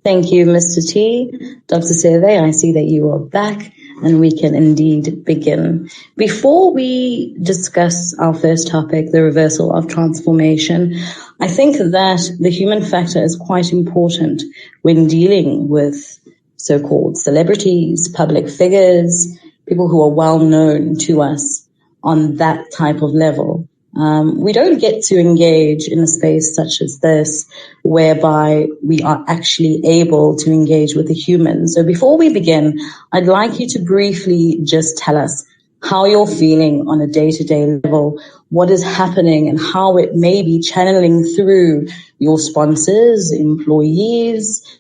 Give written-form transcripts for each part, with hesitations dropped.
Thank you, Mr. T. Dr. Survé, I see that you are back and we can indeed begin. Before we discuss our first topic, the reversal of transformation, I think that the human factor is quite important when dealing with so-called celebrities, public figures, people who are well known to us on that type of level. We don't get to engage in a space such as this whereby we are actually able to engage with the human. So before we begin, I'd like you to briefly just tell us how you're feeling on a day-to-day level, what is happening and how it may be channeling through your sponsors, employees,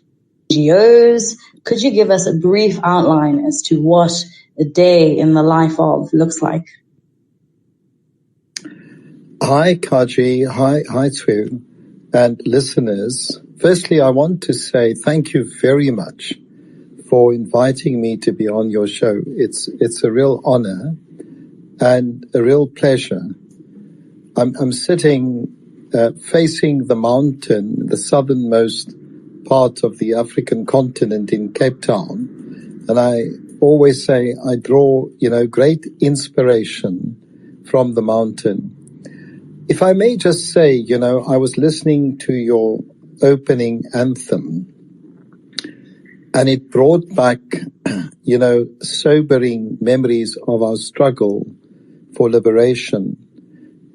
NGOs. Could you give us a brief outline as to what a day in the life of looks like? Hi, Kaji. Hi, Surve, and listeners. Firstly, I want to say thank you very much for inviting me to be on your show. It's a real honor and a real pleasure. I'm sitting facing the mountain, the southernmost part of the African continent in Cape Town, and I always say I draw, great inspiration from the mountain. If I may just say, I was listening to your opening anthem, and it brought back, sobering memories of our struggle for liberation.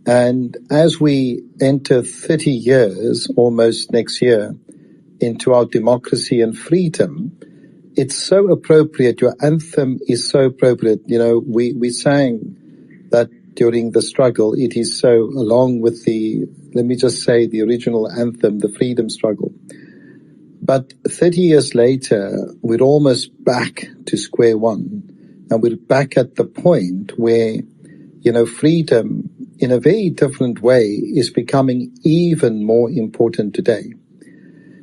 And as we enter 30 years, almost next year, into our democracy and freedom, it's so appropriate. Your anthem is so appropriate. We sang that during the struggle. It is so, along with the original anthem, the freedom struggle. But 30 years later, we're almost back to square one. And we're back at the point where, freedom in a very different way is becoming even more important today.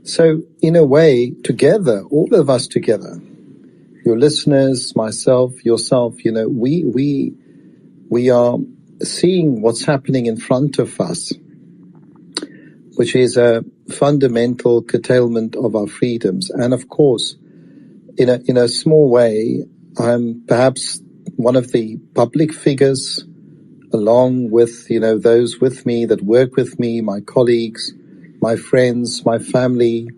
So in a way, together, all of us together, your listeners, myself, yourself, we are seeing what's happening in front of us, which is a fundamental curtailment of our freedoms. And of course, in a small way, I'm perhaps one of the public figures, along with, those with me that work with me, my colleagues, my friends, my family,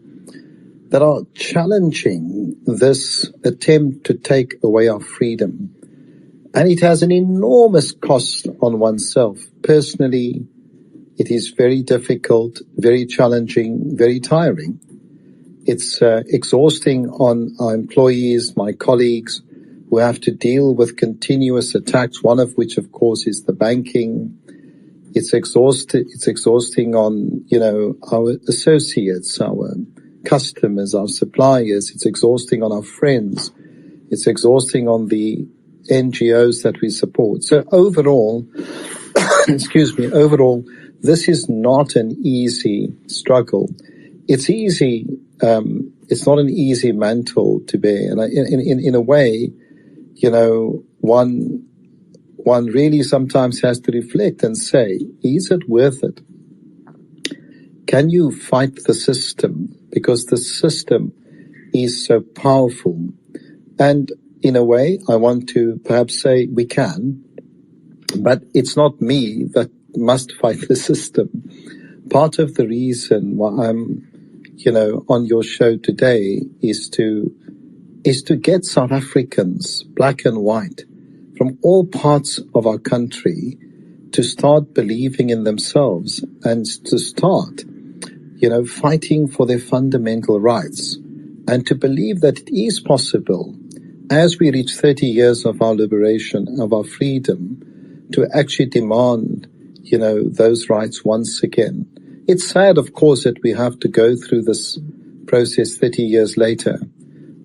that are challenging this attempt to take away our freedom. And it has an enormous cost on oneself. Personally, it is very difficult, very challenging, very tiring. It's exhausting on our employees, my colleagues, who have to deal with continuous attacks, one of which, of course, is the banking. It's exhausting on, our associates, our customers, our suppliers. It's exhausting on our friends. It's exhausting on the NGOs that we support. So overall, this is not an easy struggle. It's easy. It's not an easy mantle to bear. And in a way, one really sometimes has to reflect and say, is it worth it? Can you fight the system? Because the system is so powerful. And in a way, I want to perhaps say we can, but it's not me that must fight the system. Part of the reason why I'm, on your show today is to get South Africans, black and white, from all parts of our country to start believing in themselves and to start, fighting for their fundamental rights, and to believe that it is possible, as we reach 30 years of our liberation, of our freedom, to actually demand, those rights once again. It's sad, of course, that we have to go through this process 30 years later.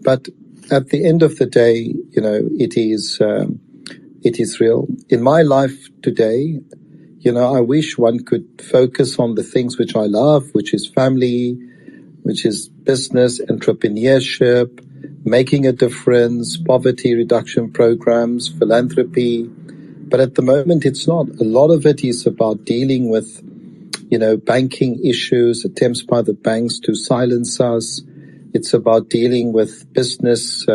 But at the end of the day, it is real. In my life today, I wish one could focus on the things which I love, which is family, which is business, entrepreneurship, making a difference, poverty reduction programs, philanthropy. But at the moment, it's not. A lot of it is about dealing with, banking issues, attempts by the banks to silence us. It's about dealing with business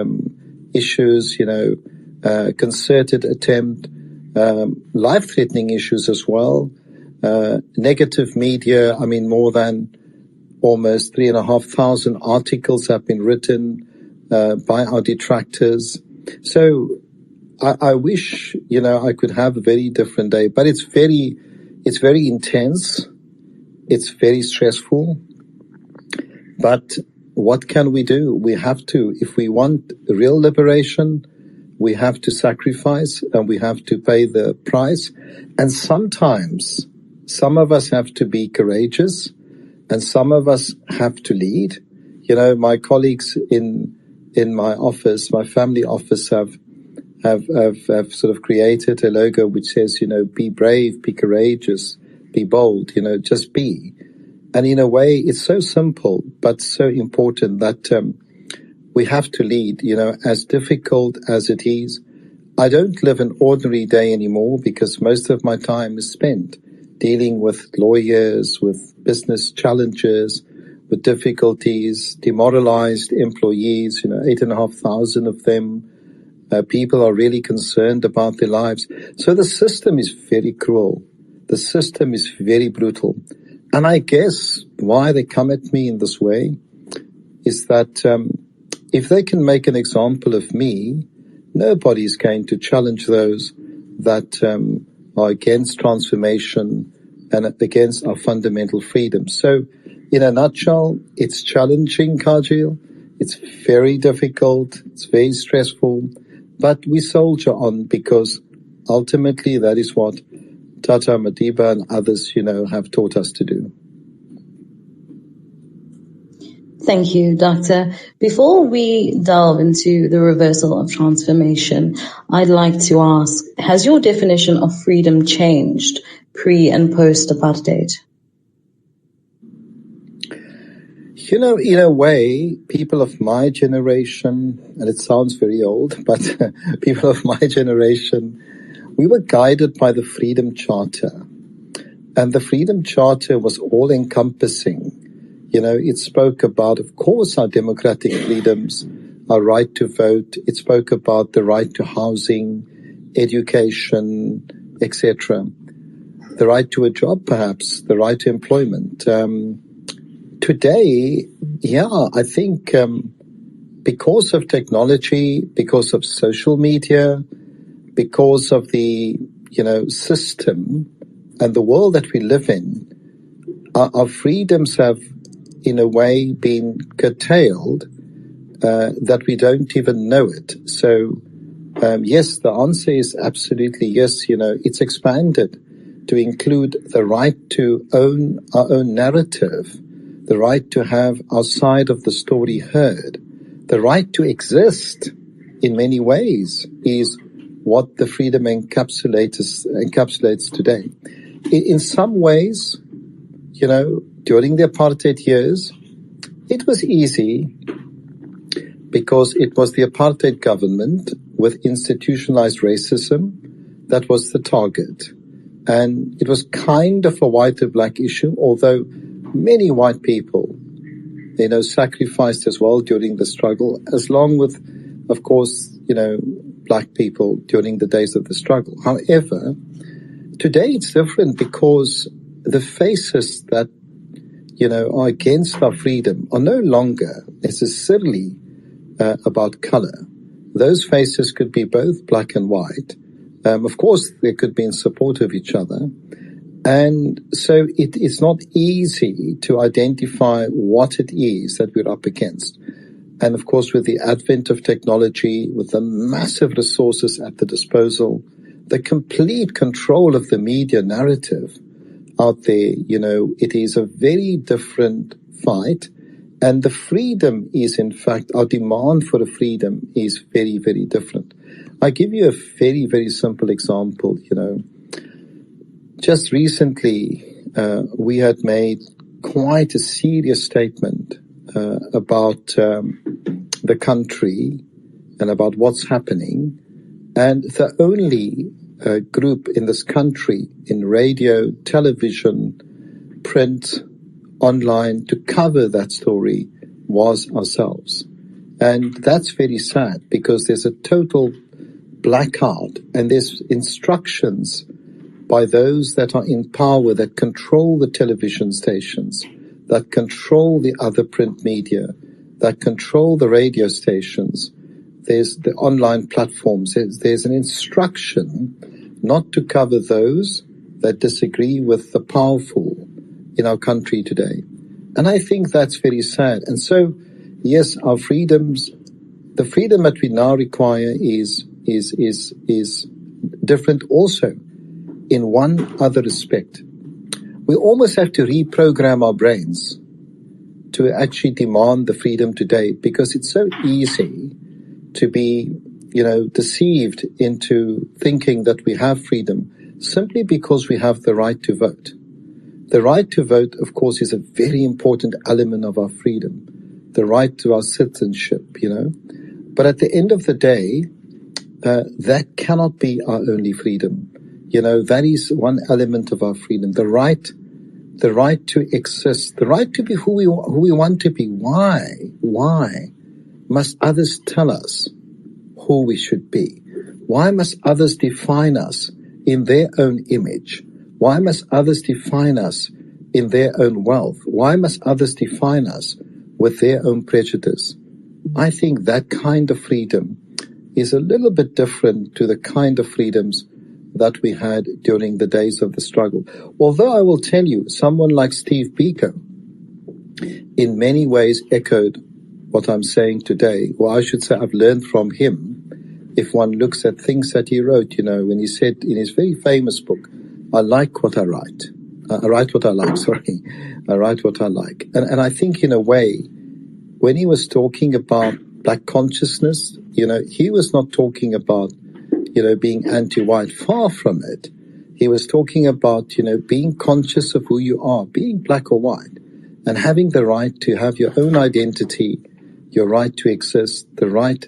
issues, concerted attempt, life-threatening issues as well, negative media. I mean, more than almost 3,500 articles have been written by our detractors. So I wish, I could have a very different day, but it's very intense. It's very stressful. But what can we do? We have to, if we want real liberation, we have to sacrifice and we have to pay the price. And sometimes some of us have to be courageous and some of us have to lead. My colleagues in my office, my family office have sort of created a logo which says, be brave, be courageous, be bold, just be. And in a way, it's so simple, but so important that we have to lead, as difficult as it is. I don't live an ordinary day anymore because most of my time is spent dealing with lawyers, with business challenges, with difficulties, demoralized employees, 8,500 of them. People are really concerned about their lives. So the system is very cruel. The system is very brutal. And I guess why they come at me in this way is that if they can make an example of me, nobody is going to challenge those that are against transformation and against our fundamental freedom. So in a nutshell, it's challenging, Kajil. It's very difficult. It's very stressful. But we soldier on because ultimately that is what Tata Madiba and others, have taught us to do. Thank you, Doctor. Before we delve into the reversal of transformation, I'd like to ask, has your definition of freedom changed pre- and post-apartheid? In a way, people of my generation, and it sounds very old, but people of my generation, we were guided by the Freedom Charter. And the Freedom Charter was all-encompassing. It spoke about, of course, our democratic freedoms, our right to vote. It spoke about the right to housing, education, etc. The right to a job, perhaps, the right to employment. Today, I think because of technology, because of social media, because of the, system and the world that we live in, our freedoms have, in a way, been curtailed that we don't even know it. So, yes, the answer is absolutely yes. It's expanded to include the right to own our own narrative, the right to have our side of the story heard, the right to exist in many ways is what the freedom encapsulates today. In some ways, during the apartheid years, it was easy because it was the apartheid government with institutionalized racism that was the target. And it was kind of a white or black issue, although many white people, sacrificed as well during the struggle, as long with, of course, black people during the days of the struggle. However, today it's different because the faces that, are against our freedom are no longer necessarily about color. Those faces could be both black and white. Of course, they could be in support of each other. And so it is not easy to identify what it is that we're up against. And of course, with the advent of technology, with the massive resources at the disposal, the complete control of the media narrative out there, it is a very different fight. And the freedom is, in fact, our demand for the freedom is very, very different. I give you a very, very simple example, Just recently, we had made quite a serious statement about the country and about what's happening. And the only group in this country in radio, television, print, online to cover that story was ourselves. And that's very sad, because there's a total blackout, and there's instructions by those that are in power, that control the television stations, that control the other print media, that control the radio stations. There's the online platforms. There's an instruction not to cover those that disagree with the powerful in our country today. And I think that's very sad. And so, yes, our freedoms, the freedom that we now require is different also in one other respect. We almost have to reprogram our brains to actually demand the freedom today, because it's so easy to be, deceived into thinking that we have freedom simply because we have the right to vote. The right to vote, of course, is a very important element of our freedom, the right to our citizenship, But at the end of the day, that cannot be our only freedom. That is one element of our freedom, the right to exist, the right to be who we want to be. Why must others tell us who we should be? Why must others define us in their own image? Why must others define us in their own wealth? Why must others define us with their own prejudice? I think that kind of freedom is a little bit different to the kind of freedoms that we had during the days of the struggle. Although I will tell you, someone like Steve Biko in many ways echoed what I'm saying today, or I should say I've learned from him. If one looks at things that he wrote, when he said in his very famous book, I like what I write. I write what I like, sorry. I write what I like. And I think in a way, when he was talking about black consciousness, he was not talking about, being anti-white. Far from it. He was talking about, being conscious of who you are, being black or white, and having the right to have your own identity, your right to exist, the right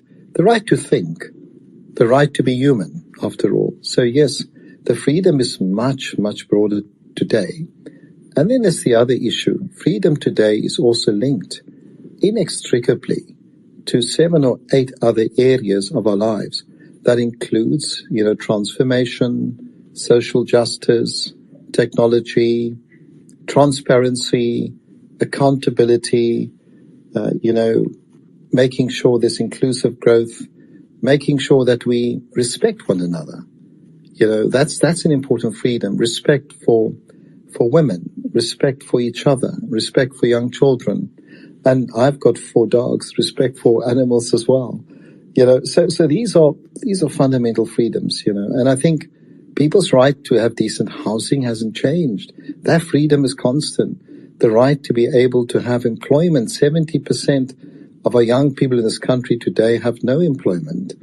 to think, the right to be human, after all. So yes, the freedom is much, much broader today. And then there's the other issue. Freedom today is also linked inextricably to 7 or 8 other areas of our lives. That includes, transformation, social justice, technology, transparency, accountability, making sure there's inclusive growth, making sure that we respect one another. That's an important freedom. Respect for women, respect for each other, respect for young children. And I've got 4 dogs, respect for animals as well. So these are fundamental freedoms, and I think people's right to have decent housing hasn't changed. That freedom is constant. The right to be able to have employment. 70% of our young people in this country today have no employment.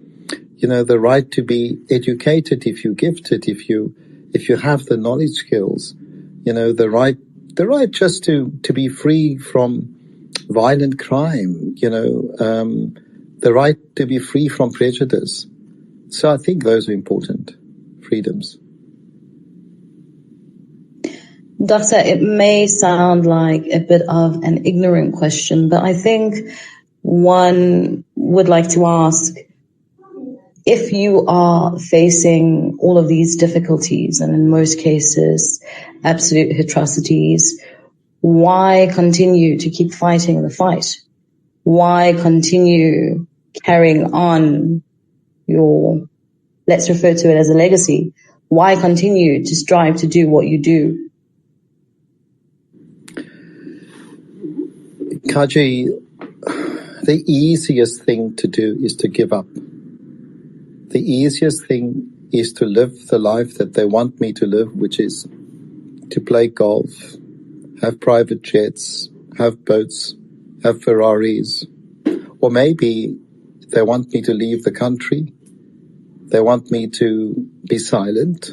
The right to be educated if you're gifted, if you have the knowledge skills. The right just to be free from violent crime, the right to be free from prejudice. So I think those are important freedoms. Doctor, it may sound like a bit of an ignorant question, but I think one would like to ask, if you are facing all of these difficulties, and in most cases, absolute atrocities, why continue to keep fighting the fight? Why continue carrying on your, let's refer to it as a legacy? Why continue to strive to do what you do? Kaji, the easiest thing to do is to give up. The easiest thing is to live the life that they want me to live, which is to play golf, have private jets, have boats, have Ferraris. Or maybe they want me to leave the country. They want me to be silent.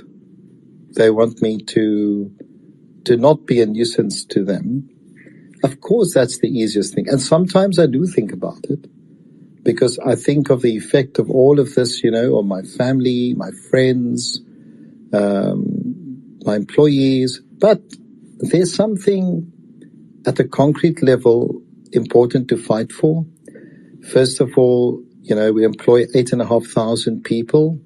They want me to not be a nuisance to them. Of course, that's the easiest thing. And sometimes I do think about it, because I think of the effect of all of this, on my family, my friends, my employees. But there's something at the concrete level important to fight for. First of all, we employ 8,500 people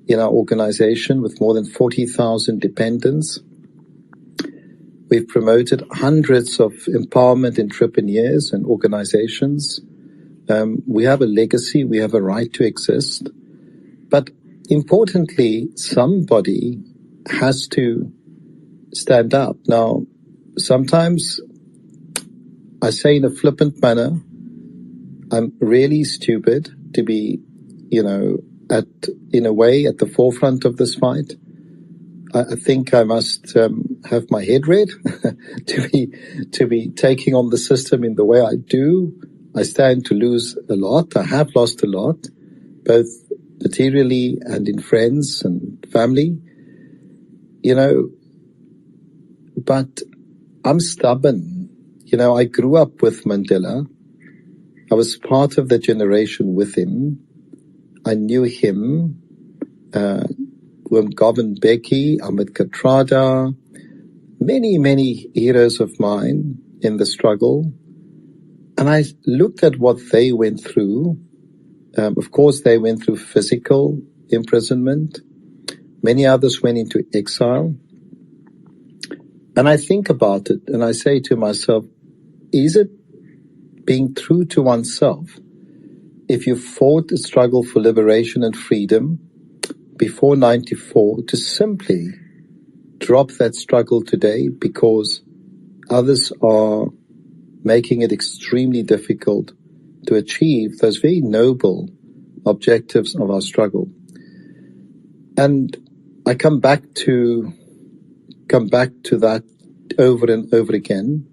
in our organization with more than 40,000 dependents. We've promoted hundreds of empowerment entrepreneurs and organizations. We have a legacy, we have a right to exist. But importantly, somebody has to stand up. Now, sometimes I say in a flippant manner, I'm really stupid to be, in a way, at the forefront of this fight. I think I must have my head read to be taking on the system in the way I do. I stand to lose a lot. I have lost a lot, both materially and in friends and family. But I'm stubborn. I grew up with Mandela. I was part of the generation with him. I knew him. Govan Beki, Amit Katrada, many, many heroes of mine in the struggle. And I looked at what they went through. Of course, they went through physical imprisonment. Many others went into exile. And I think about it and I say to myself, is it being true to oneself if you fought the struggle for liberation and freedom before 94 to simply drop that struggle today because others are making it extremely difficult to achieve those very noble objectives of our struggle? And I come back to that over and over again.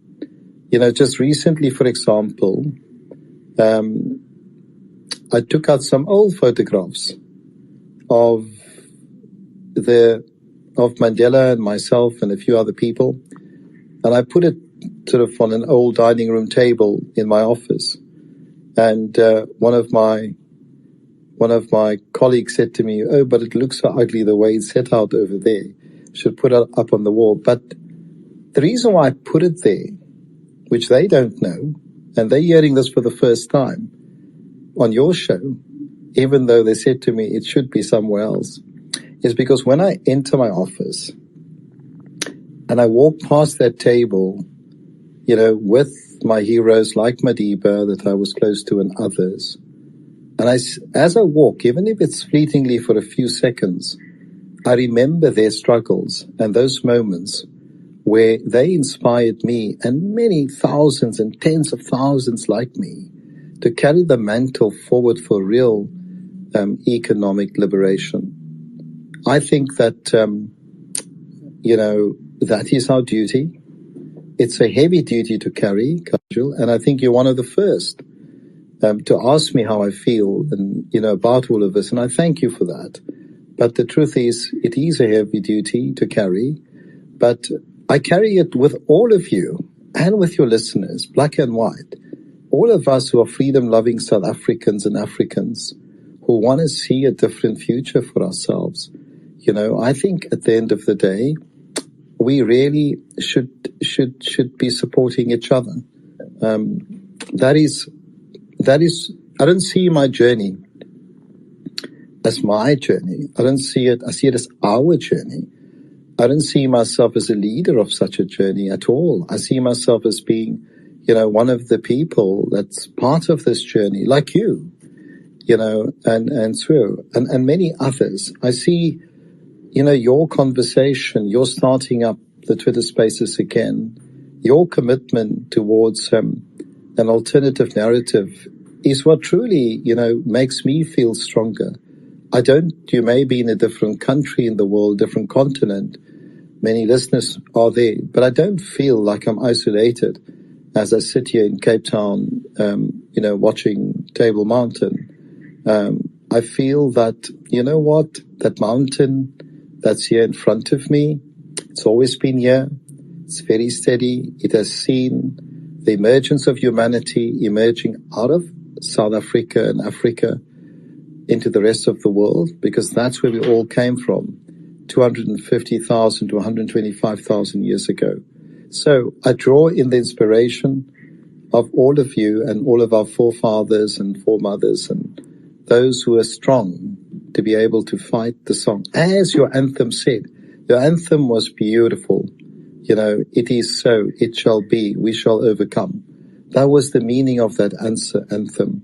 Just recently, for example, I took out some old photographs of Mandela and myself and a few other people, and I put it sort of on an old dining room table in my office. And one of my colleagues said to me, "Oh, but it looks so ugly the way it's set out over there. Should put it up on the wall." But the reason why I put it there, which they don't know, and they're hearing this for the first time on your show, even though they said to me it should be somewhere else, is because when I enter my office and I walk past that table, with my heroes like Madiba that I was close to and others, and as I walk, even if it's fleetingly for a few seconds, I remember their struggles and those moments where they inspired me and many thousands and tens of thousands like me to carry the mantle forward for real economic liberation. I think that, that is our duty. It's a heavy duty to carry, Kajal, and I think you're one of the first to ask me how I feel and, about all of this, and I thank you for that. But the truth is, it is a heavy duty to carry, but I carry it with all of you and with your listeners, black and white, all of us who are freedom-loving South Africans and Africans who want to see a different future for ourselves. I think at the end of the day, we really should be supporting each other. That is. I don't see my journey as my journey. I see it as our journey. I don't see myself as a leader of such a journey at all. I see myself as being, one of the people that's part of this journey, like you, and Surve, and many others. I see, your conversation, your starting up the Twitter Spaces again, your commitment towards an alternative narrative is what truly, makes me feel stronger. You may be in a different country in the world, different continent. Many listeners are there, but I don't feel like I'm isolated as I sit here in Cape Town, watching Table Mountain. I feel that, that mountain that's here in front of me, it's always been here. It's very steady. It has seen the emergence of humanity emerging out of South Africa and Africa into the rest of the world, because that's where we all came from, 250,000 to 125,000 years ago. So I draw in the inspiration of all of you and all of our forefathers and foremothers and those who are strong to be able to fight the song. As your anthem said, your anthem was beautiful. You know, it is so, it shall be, we shall overcome. That was the meaning of that anthem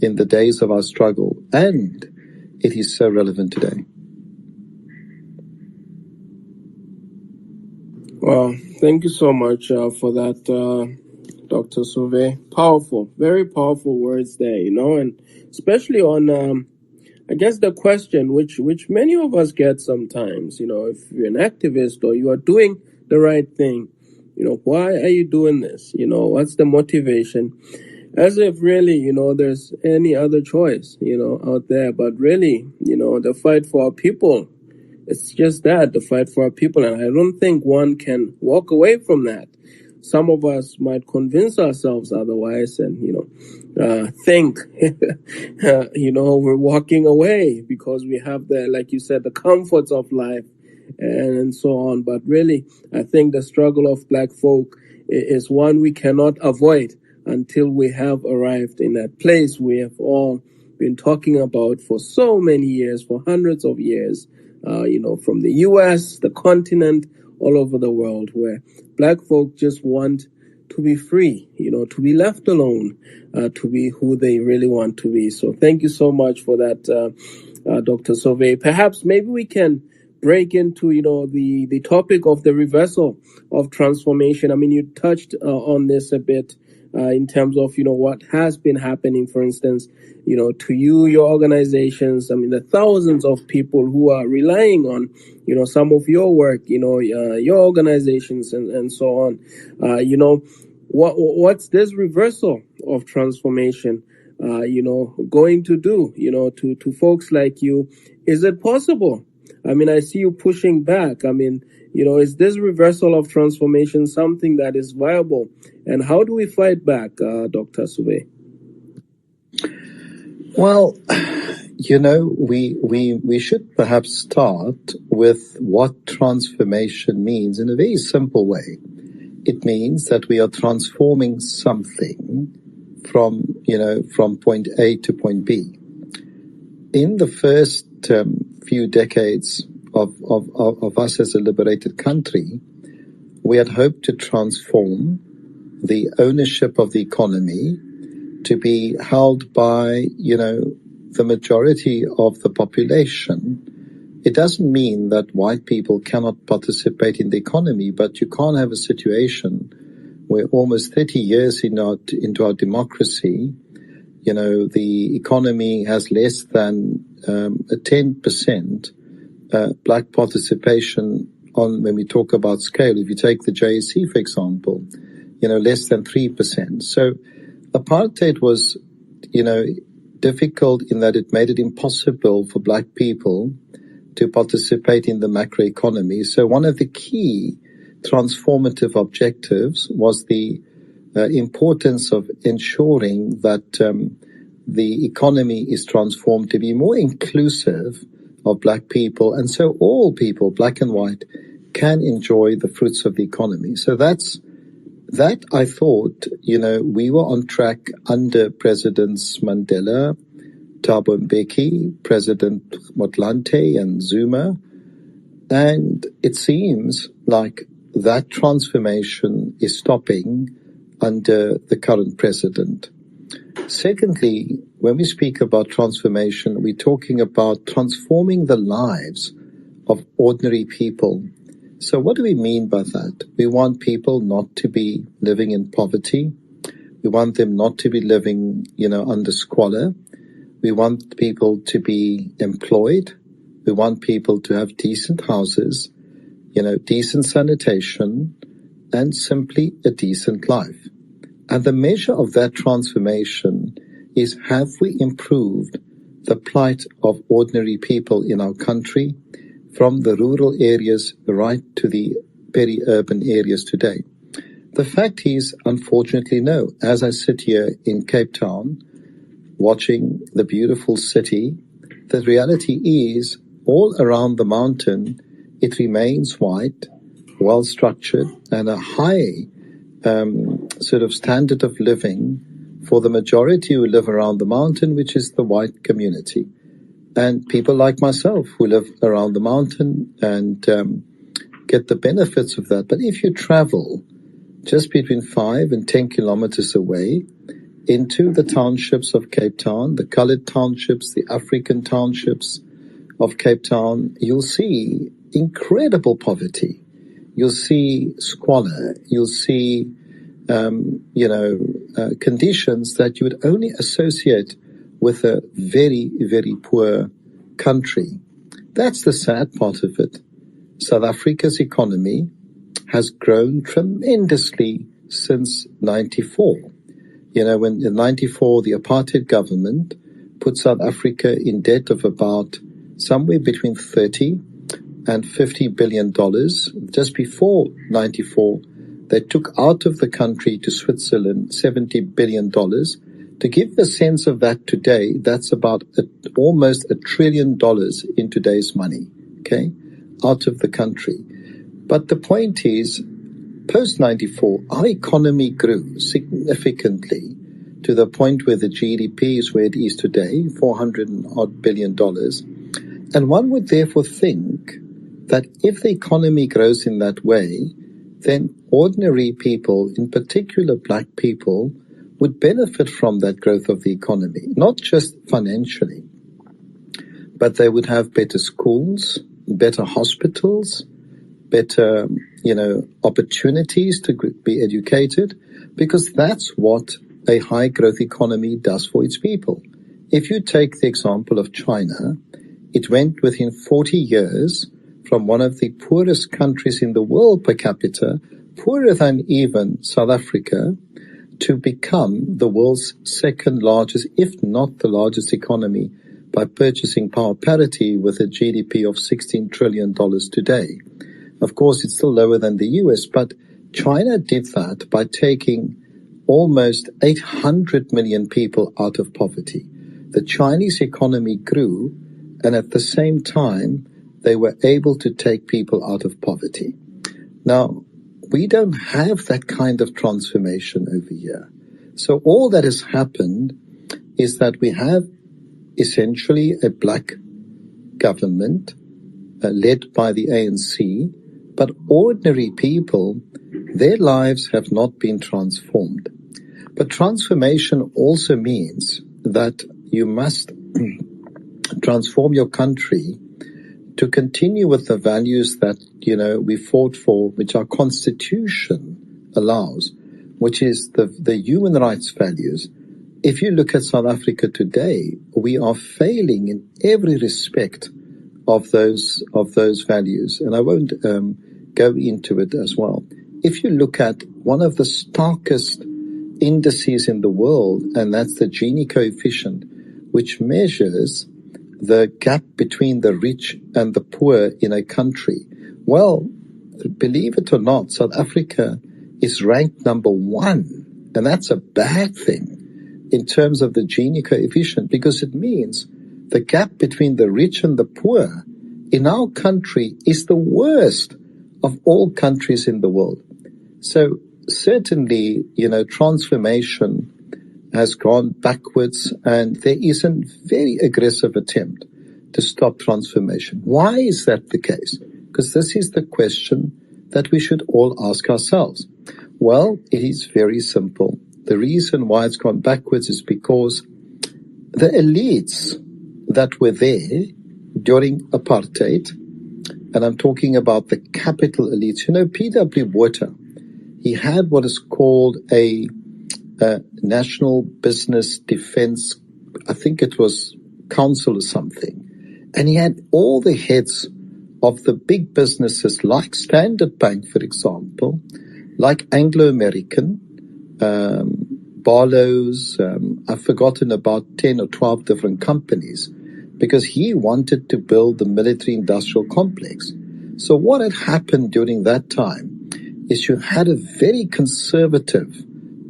in the days of our struggle, and it is so relevant today. Well, thank you so much for that, Dr. Survé. Powerful, very powerful words there, you know, and especially on, I guess the question which many of us get sometimes, you know, if you're an activist or you are doing the right thing, you know, why are you doing this? You know, what's the motivation? As if really, you know, there's any other choice, you know, out there. But really, you know, the fight for our people, it's just that, the fight for our people. And I don't think one can walk away from that. Some of us might convince ourselves otherwise and, you know, think, you know, we're walking away because we have the, like you said, the comforts of life and so on. But really, I think the struggle of Black folk is one we cannot avoid until we have arrived in that place we have all been talking about for so many years, for hundreds of years, you know, from the US, the continent, all over the world, where Black folk just want to be free, you know, to be left alone, to be who they really want to be. So thank you so much for that, Dr. Survé. Perhaps maybe we can break into, you know, the topic of the reversal of transformation. I mean, you touched on this a bit in terms of, you know, what has been happening, for instance, you know, to you, your organizations, I mean, the thousands of people who are relying on, you know, some of your work, you know, your organizations and so on. You know, what's this reversal of transformation, you know, going to do, you know, to folks like you? Is it possible? I mean, I see you pushing back. I mean, you know, is this reversal of transformation something that is viable? And how do we fight back, Dr. Survé? Well, you know, we should perhaps start with what transformation means in a very simple way. It means that we are transforming something from, you know, from point A to point B. In the first few decades of us as a liberated country, we had hoped to transform the ownership of the economy to be held by, you know, the majority of the population. It doesn't mean that white people cannot participate in the economy, but you can't have a situation where almost 30 years into our democracy, you know, the economy has less than a 10% black participation on, when we talk about scale. If you take the JSE, for example, you know, less than 3%. So apartheid was, you know, difficult in that it made it impossible for black people to participate in the macroeconomy. So one of the key transformative objectives was the importance of ensuring that the economy is transformed to be more inclusive of black people, and so all people, black and white, can enjoy the fruits of the economy. So that I thought, you know, we were on track under Presidents Mandela, Thabo Mbeki, President Motlanthe and Zuma, and it seems like that transformation is stopping under the current president. Secondly, when we speak about transformation, we're talking about transforming the lives of ordinary people. So what do we mean by that? We want people not to be living in poverty. We want them not to be living, you know, under squalor. We want people to be employed. We want people to have decent houses, you know, decent sanitation, and simply a decent life. And the measure of that transformation is, have we improved the plight of ordinary people in our country, from the rural areas right to the peri-urban areas today? The fact is, unfortunately, no. As I sit here in Cape Town, watching the beautiful city, the reality is, all around the mountain, it remains white, well-structured, and a high sort of standard of living for the majority who live around the mountain, which is the white community. And people like myself who live around the mountain and get the benefits of that. But if you travel just between 5 and 10 kilometers away into the townships of Cape Town, the colored townships, the African townships of Cape Town, you'll see incredible poverty. You'll see squalor. You'll see, conditions that you would only associate with a very, very poor country. That's the sad part of it. South Africa's economy has grown tremendously since 94. When in 94, the apartheid government put South Africa in debt of about somewhere between 30 and $50 billion. Just before 94, they took out of the country to Switzerland $70 billion. To give a sense of that today, that's about almost $1 trillion in today's money, okay, out of the country. But the point is, post-94, our economy grew significantly to the point where the GDP is where it is today, $400 billion. And one would therefore think that if the economy grows in that way, then ordinary people, in particular black people, would benefit from that growth of the economy, not just financially, but they would have better schools, better hospitals, better, opportunities to be educated, because that's what a high growth economy does for its people. If you take the example of China, it went within 40 years from one of the poorest countries in the world per capita, poorer than even South Africa, to become the world's second largest, if not the largest economy, by purchasing power parity with a GDP of $16 trillion today. Of course, it's still lower than the US, but China did that by taking almost 800 million people out of poverty. The Chinese economy grew, and at the same time, they were able to take people out of poverty. Now, we don't have that kind of transformation over here. So all that has happened is that we have essentially a black government led by the ANC, but ordinary people, their lives have not been transformed. But transformation also means that you must transform your country to continue with the values that, we fought for, which our constitution allows, which is the human rights values. If you look at South Africa today, we are failing in every respect of those values. And I won't go into it as well. If you look at one of the starkest indices in the world, and that's the Gini coefficient, which measures the gap between the rich and the poor in a country. Well, believe it or not, South Africa is ranked number 1, and that's a bad thing in terms of the Gini coefficient, because it means the gap between the rich and the poor in our country is the worst of all countries in the world. So certainly, transformation has gone backwards, and there is a very aggressive attempt to stop transformation. Why is that the case? Because this is the question that we should all ask ourselves. Well, it is very simple. The reason why it's gone backwards is because the elites that were there during apartheid, and I'm talking about the capital elites, P.W. Botha, he had what is called a National Business Defense, I think it was council or something. And he had all the heads of the big businesses like Standard Bank, for example, like Anglo-American, Barlow's, I've forgotten about 10 or 12 different companies, because he wanted to build the military-industrial complex. So what had happened during that time is you had a very conservative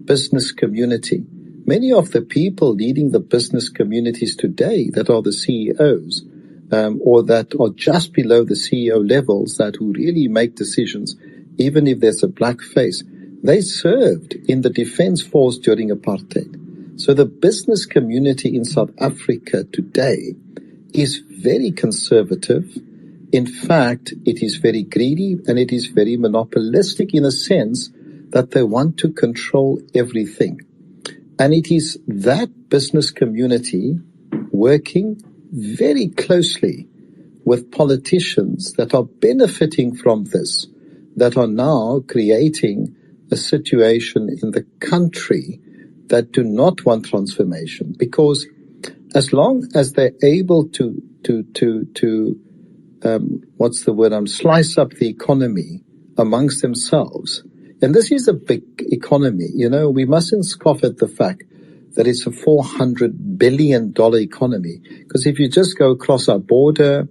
business community. Many of the people leading the business communities today that are the CEOs, or that are just below the CEO levels, that who really make decisions, even if there's a black face, They served in the defense force during apartheid. So the business community in South Africa today is very conservative. In fact, it is very greedy and it is very monopolistic in a sense that they want to control everything. And it is that business community working very closely with politicians that are benefiting from this, that are now creating a situation in the country that do not want transformation. Because as long as they're able to slice up the economy amongst themselves, and this is a big economy, we mustn't scoff at the fact that it's a $400 billion economy. Because if you just go across our border,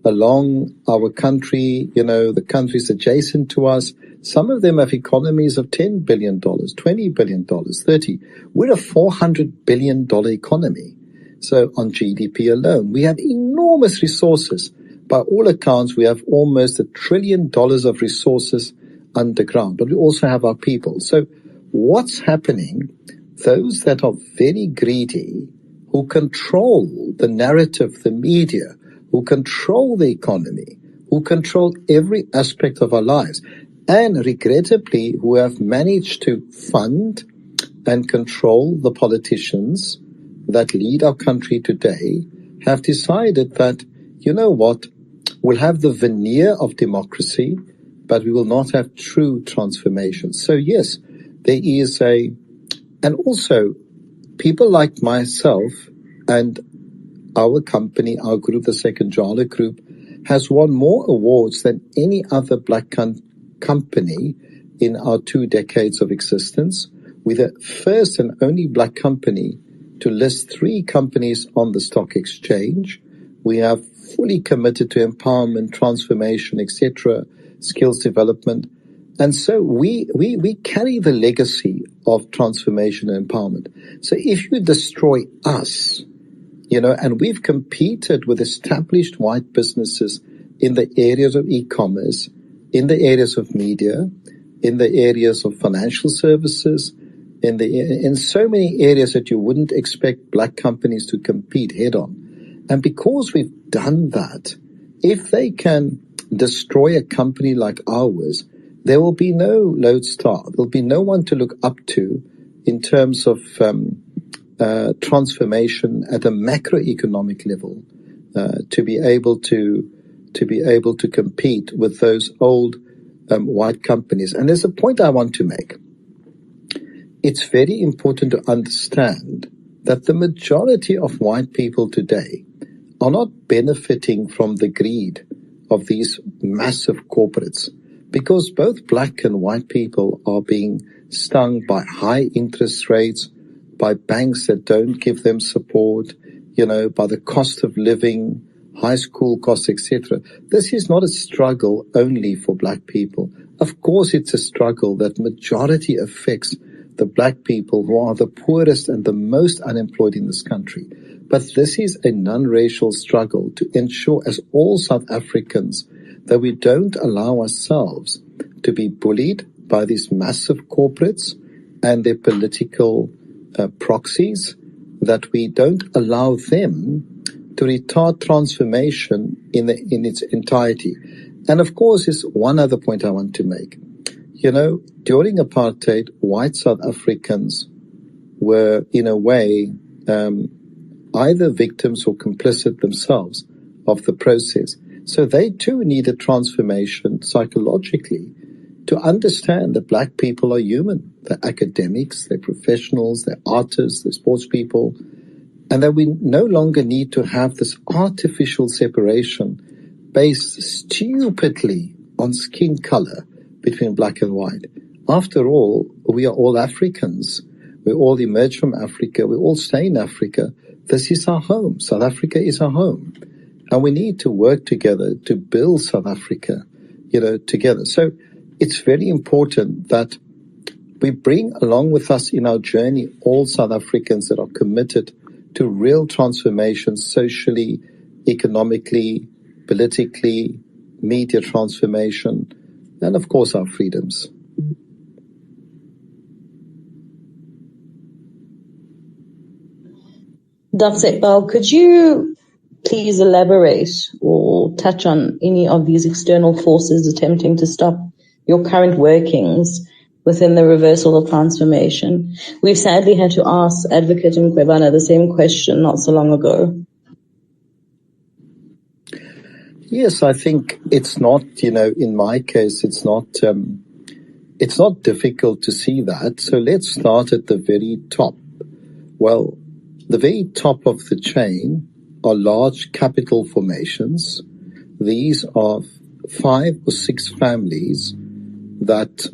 along our country, the countries adjacent to us, some of them have economies of $10 billion, $20 billion, $30. We're a $400 billion economy. So on GDP alone, we have enormous resources. By all accounts, we have almost $1 trillion of resources underground, but we also have our people. So what's happening? Those that are very greedy, who control the narrative, the media, who control the economy, who control every aspect of our lives, and regrettably, who have managed to fund and control the politicians that lead our country today, have decided that, we'll have the veneer of democracy, but we will not have true transformation. So yes, there is and also people like myself and our company, our group, the Second Jala Group, has won more awards than any other black company in our 2 decades of existence. We're the first and only black company to list 3 companies on the stock exchange. We have fully committed to empowerment, transformation, etc., skills development. And so we carry the legacy of transformation and empowerment. So if you destroy us, and we've competed with established white businesses in the areas of e-commerce, in the areas of media, in the areas of financial services, in so many areas that you wouldn't expect black companies to compete head on. And because we've done that, if they can destroy a company like ours, there will be no lodestar. There'll be no one to look up to in terms of transformation at a macroeconomic level, to be able to compete with those old white companies. And there's a point I want to make. It's very important to understand that the majority of white people today are not benefiting from the greed of these massive corporates, because both black and white people are being stung by high interest rates, by banks that don't give them support, by the cost of living, high school costs, etc. This is not a struggle only for black people. Of course, it's a struggle that majority affects the black people who are the poorest and the most unemployed in this country. But this is a non-racial struggle to ensure, as all South Africans, that we don't allow ourselves to be bullied by these massive corporates and their political proxies, that we don't allow them to retard transformation in its entirety. And of course, is one other point I want to make. During apartheid, white South Africans were, in a way, either victims or complicit themselves of the process. So they too needed transformation psychologically to understand that black people are human. They're academics, they're professionals, they're artists, they're sports people, and that we no longer need to have this artificial separation based stupidly on skin color between black and white. After all, we are all Africans. We all emerge from Africa. We all stay in Africa. This is our home. South Africa is our home. And we need to work together to build South Africa, together. So it's very important that we bring along with us in our journey all South Africans that are committed to real transformation socially, economically, politically, media transformation, and of course our freedoms. Dr. Iqbal, could you please elaborate or touch on any of these external forces attempting to stop your current workings within the reversal of transformation? We've sadly had to ask Advocate Mkwebana the same question not so long ago. Yes, I think it's not, in my case, it's not difficult to see that. So let's start at the very top. Well, the very top of the chain are large capital formations. These are 5 or 6 families that,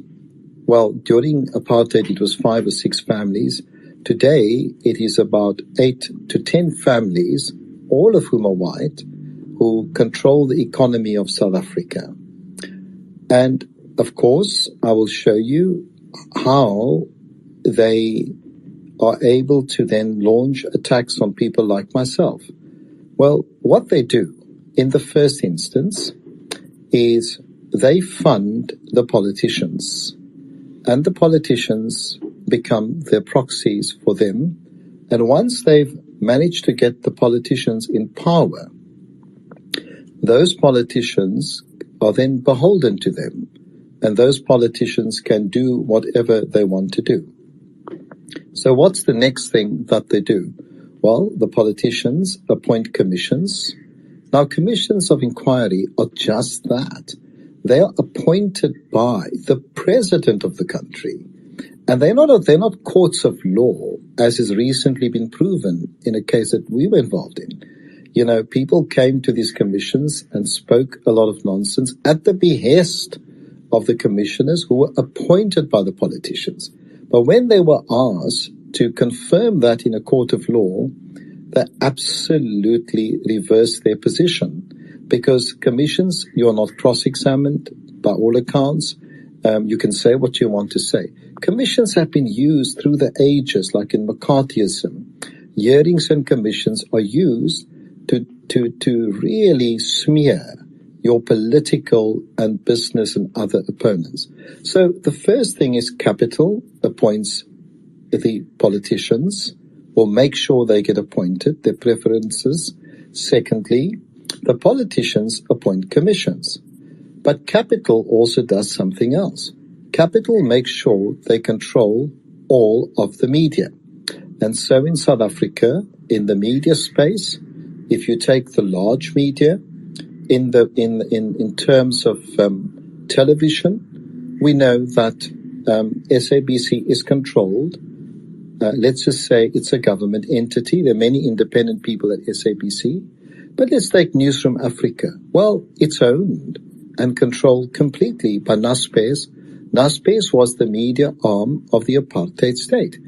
well, during apartheid it was 5 or 6 families. Today it is about 8 to 10 families, all of whom are white, who control the economy of South Africa. And of course, I will show you how they are able to then launch attacks on people like myself. Well, what they do in the first instance is they fund the politicians, and the politicians become their proxies for them. And once they've managed to get the politicians in power, those politicians are then beholden to them, and those politicians can do whatever they want to do. So what's the next thing that they do? Well, the politicians appoint commissions. Now, commissions of inquiry are just that. They are appointed by the president of the country. And they're not courts of law, as has recently been proven in a case that we were involved in. People came to these commissions and spoke a lot of nonsense at the behest of the commissioners who were appointed by the politicians. But when they were asked to confirm that in a court of law, they absolutely reversed their position, because commissions, you are not cross-examined by all accounts. You can say what you want to say. Commissions have been used through the ages, like in McCarthyism. Hearings and commissions are used to really smear your political and business and other opponents. So the first thing is capital appoints the politicians, or make sure they get appointed, their preferences. Secondly, the politicians appoint commissions. But capital also does something else. Capital makes sure they control all of the media. And so in South Africa, in the media space, if you take the large media, in terms of television, we know that SABC is controlled. Let's just say it's a government entity. There are many independent people at SABC. But let's take Newsroom Africa. Well, it's owned and controlled completely by Naspers. Naspers was the media arm of the apartheid state.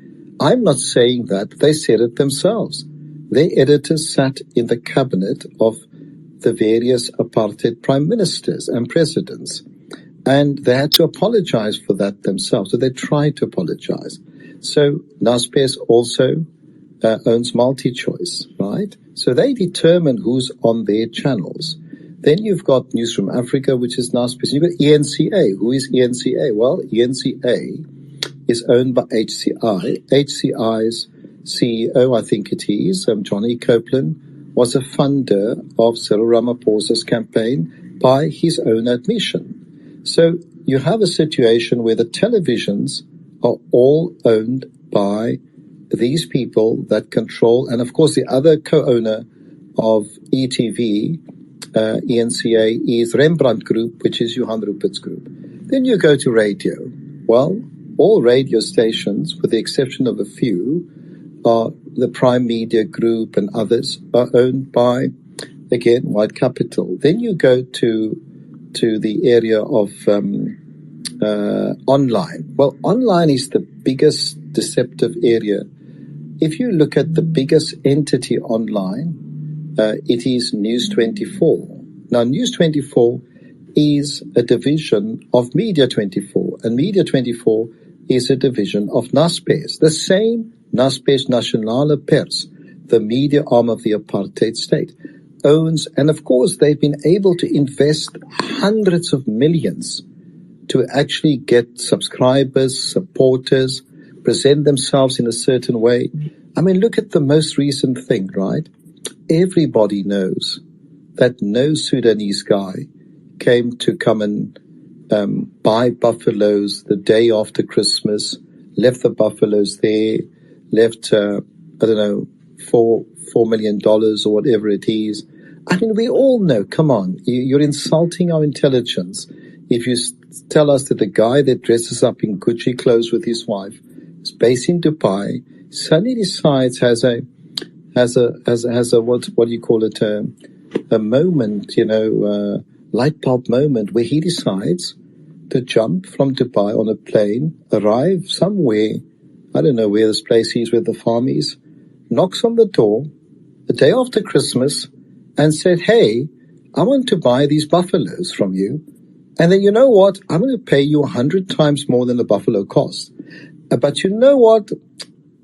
I'm not saying that. They said it themselves. Their editors sat in the cabinet of the various apartheid prime ministers and presidents. And they had to apologize for that themselves. So they tried to apologize. So Naspers also owns MultiChoice, right? So they determine who's on their channels. Then you've got Newsroom Africa, which is Naspers. You've got ENCA. Who is ENCA? Well, ENCA is owned by HCI. HCI's CEO, I think it is, Johnny Copeland, was a funder of Cyril Ramaphosa's campaign by his own admission. So you have a situation where the televisions are all owned by these people that control, and of course the other co-owner of ETV, ENCA, is Rembrandt Group, which is Johan Rupert's group. Then you go to radio. Well, all radio stations, with the exception of a few, are the Prime Media Group and others are owned by, again, white capital. Then you go to the area of online. Well, online is the biggest deceptive area. If you look at the biggest entity online, it is News24. Now, News24 is a division of Media24, and Media24 is a division of Naspers, the same Naspers Nationale Pers, the media arm of the apartheid state, owns, and of course they've been able to invest hundreds of millions to actually get subscribers, supporters, present themselves in a certain way. I mean, look at the most recent thing, right? Everybody knows that no Sudanese guy came to come and buy buffaloes the day after Christmas, left the buffaloes there, left, I don't know, $4 million or whatever it is. I mean, we all know, come on, you're insulting our intelligence if you tell us that the guy that dresses up in Gucci clothes with his wife is based in Dubai, suddenly decides has a what do you call it, a moment, light bulb moment where he decides to jump from Dubai on a plane, arrive somewhere, I don't know where this place is, where the farm is, knocks on the door the day after Christmas and said, hey, I want to buy these buffaloes from you. And then you know what? I'm going to pay you 100 times more than the buffalo cost. But you know what?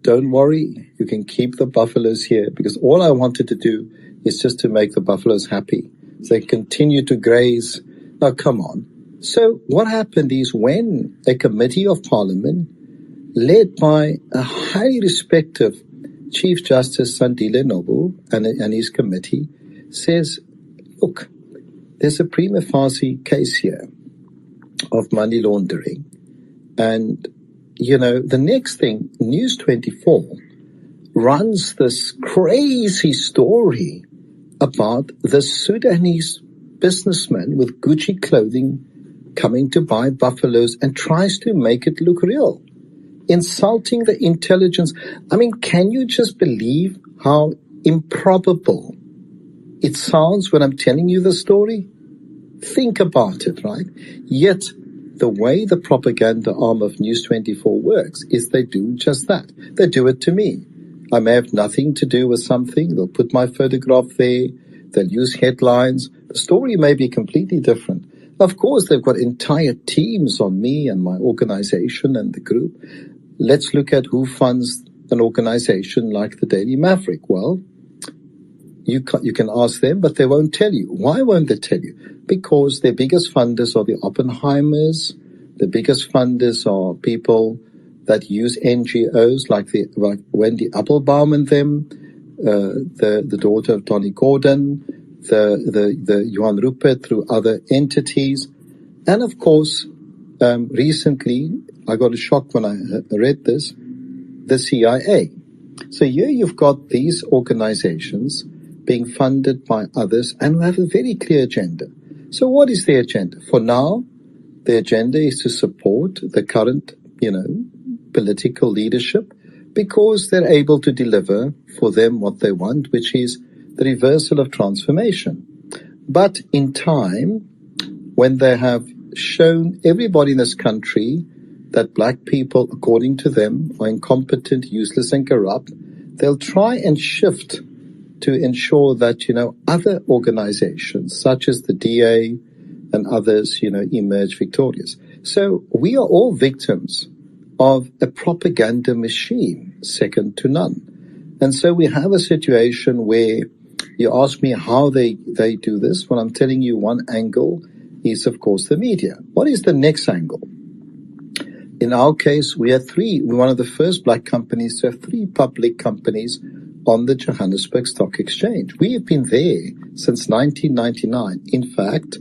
Don't worry. You can keep the buffaloes here because all I wanted to do is just to make the buffaloes happy. So they continue to graze. Now, come on. So what happened is when a committee of parliament led by a highly respected Chief Justice Sandile Nobu and his committee says, look, there's a prima facie case here of money laundering. And, the next thing, News 24 runs this crazy story about the Sudanese businessman with Gucci clothing coming to buy buffaloes and tries to make it look real, insulting the intelligence. I mean, can you just believe how improbable it sounds when I'm telling you the story? Think about it, right? Yet, the way the propaganda arm of News 24 works is they do just that. They do it to me. I may have nothing to do with something. They'll put my photograph there. They'll use headlines. The story may be completely different. Of course, they've got entire teams on me and my organization and the group. Let's look at who funds an organization like the Daily Maverick. Well, you can ask them, but they won't tell you. Why won't they tell you? Because their biggest funders are the Oppenheimers. The biggest funders are people that use NGOs like Wendy Applebaum and them, the daughter of Tony Gordon, the Johan Rupert through other entities. And of course, recently, I got a shock when I read this, the CIA. So here you've got these organizations being funded by others and who have a very clear agenda. So what is their agenda? For now, the agenda is to support the current, political leadership because they're able to deliver for them what they want, which is the reversal of transformation. But in time, when they have shown everybody in this country that black people, according to them, are incompetent, useless, and corrupt, they'll try and shift to ensure that, other organizations, such as the DA and others, emerge victorious. So we are all victims of a propaganda machine, second to none. And so we have a situation where you ask me how they do this. Well, I'm telling you one angle is, of course, the media. What is the next angle? In our case, we're one of the first black companies to have 3 public companies on the Johannesburg Stock Exchange. We have been there since 1999. In fact,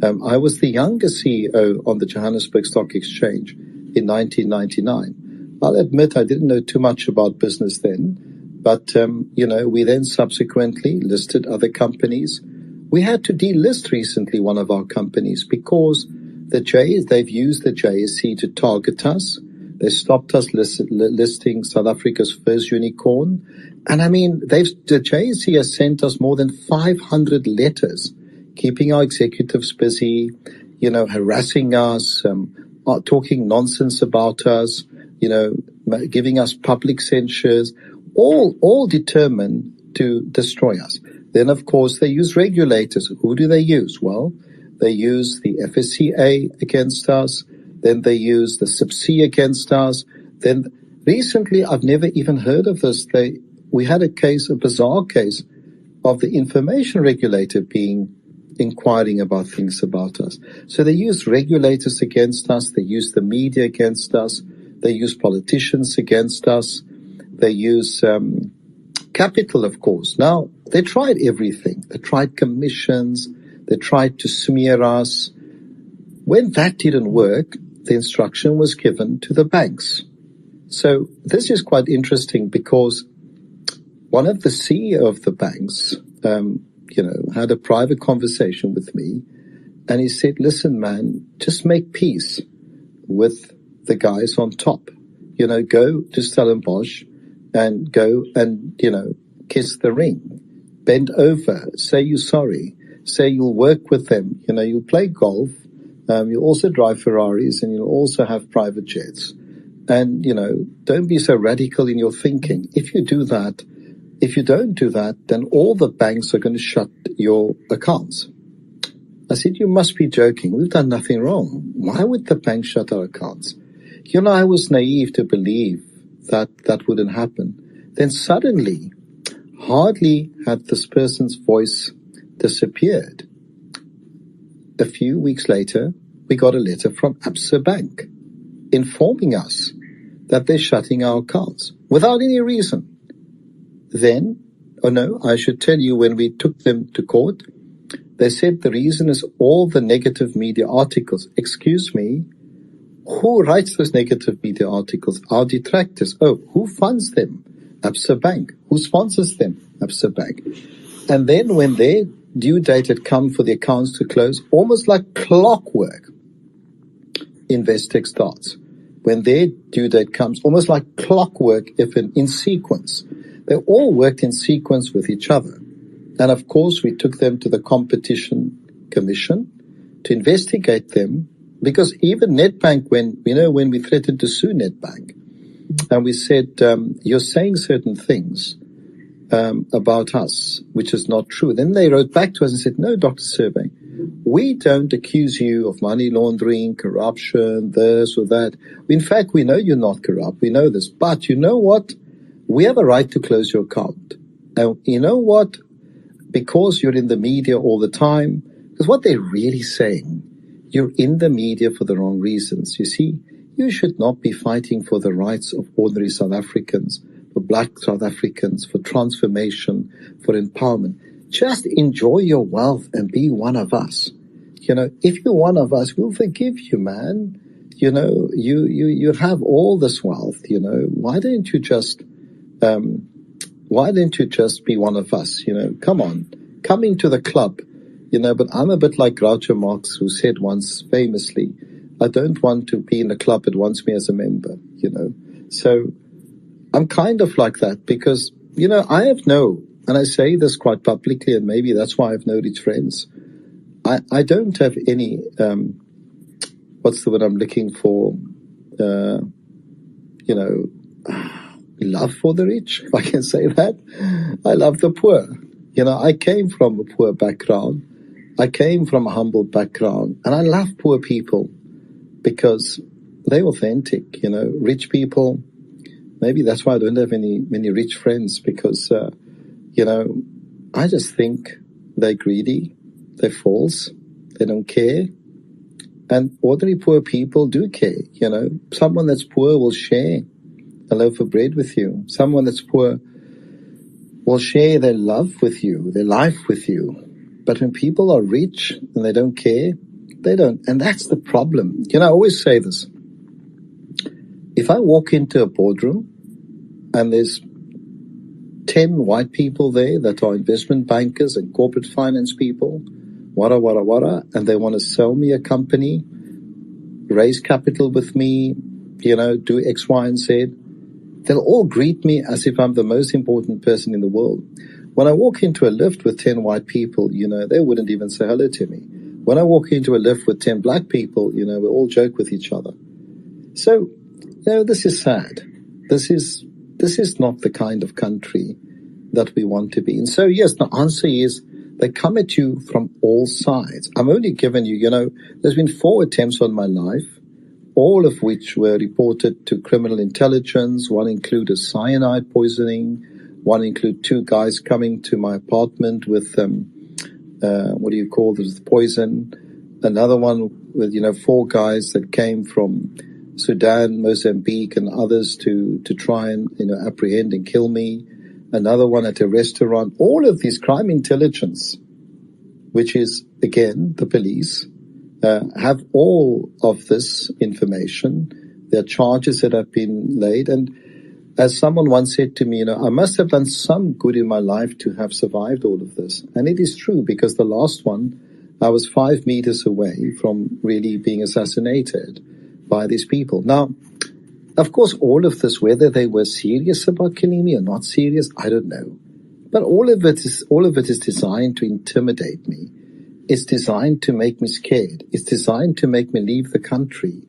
I was the youngest CEO on the Johannesburg Stock Exchange in 1999. I'll admit I didn't know too much about business then, but, we then subsequently listed other companies. We had to delist recently one of our companies because they've used the JSE to target us. They stopped us listing South Africa's first unicorn. And I mean, the JSE has sent us more than 500 letters, keeping our executives busy, harassing us, talking nonsense about us, giving us public censures, all determined to destroy us. Then, of course, they use regulators. Who do they use? Well, they use the FSCA against us. Then they use the SIPC against us. Then recently, I've never even heard of this. We had a bizarre case of the information regulator inquiring about things about us. So they use regulators against us. They use the media against us. They use politicians against us. They use capital, of course. Now, they tried everything. They tried commissions. They tried to smear us. When that didn't work, the instruction was given to the banks. So this is quite interesting because one of the CEO of the banks, had a private conversation with me, and he said, listen, man, just make peace with the guys on top. Go to Stellenbosch and go and, kiss the ring. Bend over, say you're sorry, say you'll work with them, you'll play golf, you'll also drive Ferraris, and you'll also have private jets. And, don't be so radical in your thinking. If you don't do that, then all the banks are going to shut your accounts. I said, you must be joking. We've done nothing wrong. Why would the bank shut our accounts? I was naive to believe that wouldn't happen. Then suddenly, hardly had this person's voice disappeared, a few weeks later, we got a letter from Absa Bank informing us that they're shutting our accounts without any reason. Then, I should tell you, when we took them to court, they said the reason is all the negative media articles. Excuse me, who writes those negative media articles? Our detractors. Oh, who funds them? Absa Bank. Who sponsors them? Absa Bank. And then when their due date had come for the accounts to close, almost like clockwork, Investec starts. When their due date comes, almost like clockwork, if in sequence. They all worked in sequence with each other. And of course, we took them to the Competition Commission to investigate them, because even Nedbank, when we threatened to sue Nedbank, and we said, you're saying certain things about us, which is not true. Then they wrote back to us and said, no, Dr. Survé, we don't accuse you of money laundering, corruption, this or that. In fact, we know you're not corrupt. We know this. But you know what? We have a right to close your account. And you know what? Because you're in the media all the time, because what they're really saying, you're in the media for the wrong reasons. You see, you should not be fighting for the rights of ordinary South Africans, for black South Africans, for transformation, for empowerment. Just enjoy your wealth and be one of us. If you're one of us, we'll forgive you, man. You have all this wealth, Why don't you just be one of us? Come on, come into the club. But I'm a bit like Groucho Marx, who said once famously, I don't want to be in a club that wants me as a member, So I'm kind of like that because, I have and I say this quite publicly, and maybe that's why I have no rich friends. I don't have any, what's the word I'm looking for? Love for the rich, if I can say that. I love the poor. I came from a poor background. I came from a humble background, and I love poor people because they're authentic. Rich people, maybe that's why I don't have many rich friends, because I just think they're greedy, they're false, they don't care. And ordinary poor people do care. Someone that's poor will share a loaf of bread with you. Someone that's poor will share their love with you, their life with you. But when people are rich and they don't care, they don't. And that's the problem. I always say this. If I walk into a boardroom and there's 10 white people there that are investment bankers and corporate finance people, and they want to sell me a company, raise capital with me, do X, Y, and Z, they'll all greet me as if I'm the most important person in the world. When I walk into a lift with 10 white people, they wouldn't even say hello to me. When I walk into a lift with 10 black people, we all joke with each other. So, this is sad. This is not the kind of country that we want to be. And so, yes, the answer is they come at you from all sides. I'm only giving you, there's been 4 attempts on my life, all of which were reported to criminal intelligence. One included cyanide poisoning. One included 2 guys coming to my apartment with, poison. Another one with, 4 guys that came from Sudan, Mozambique, and others to try and apprehend and kill me. Another one at a restaurant. All of these crime intelligence, which is again the police, have all of this information. There are charges that have been laid, and as someone once said to me, I must have done some good in my life to have survived all of this. And it is true, because the last one, I was 5 meters away from really being assassinated by these people. Now, of course, all of this, whether they were serious about killing me or not serious, I don't know. But all of it is designed to intimidate me. It's designed to make me scared. It's designed to make me leave the country.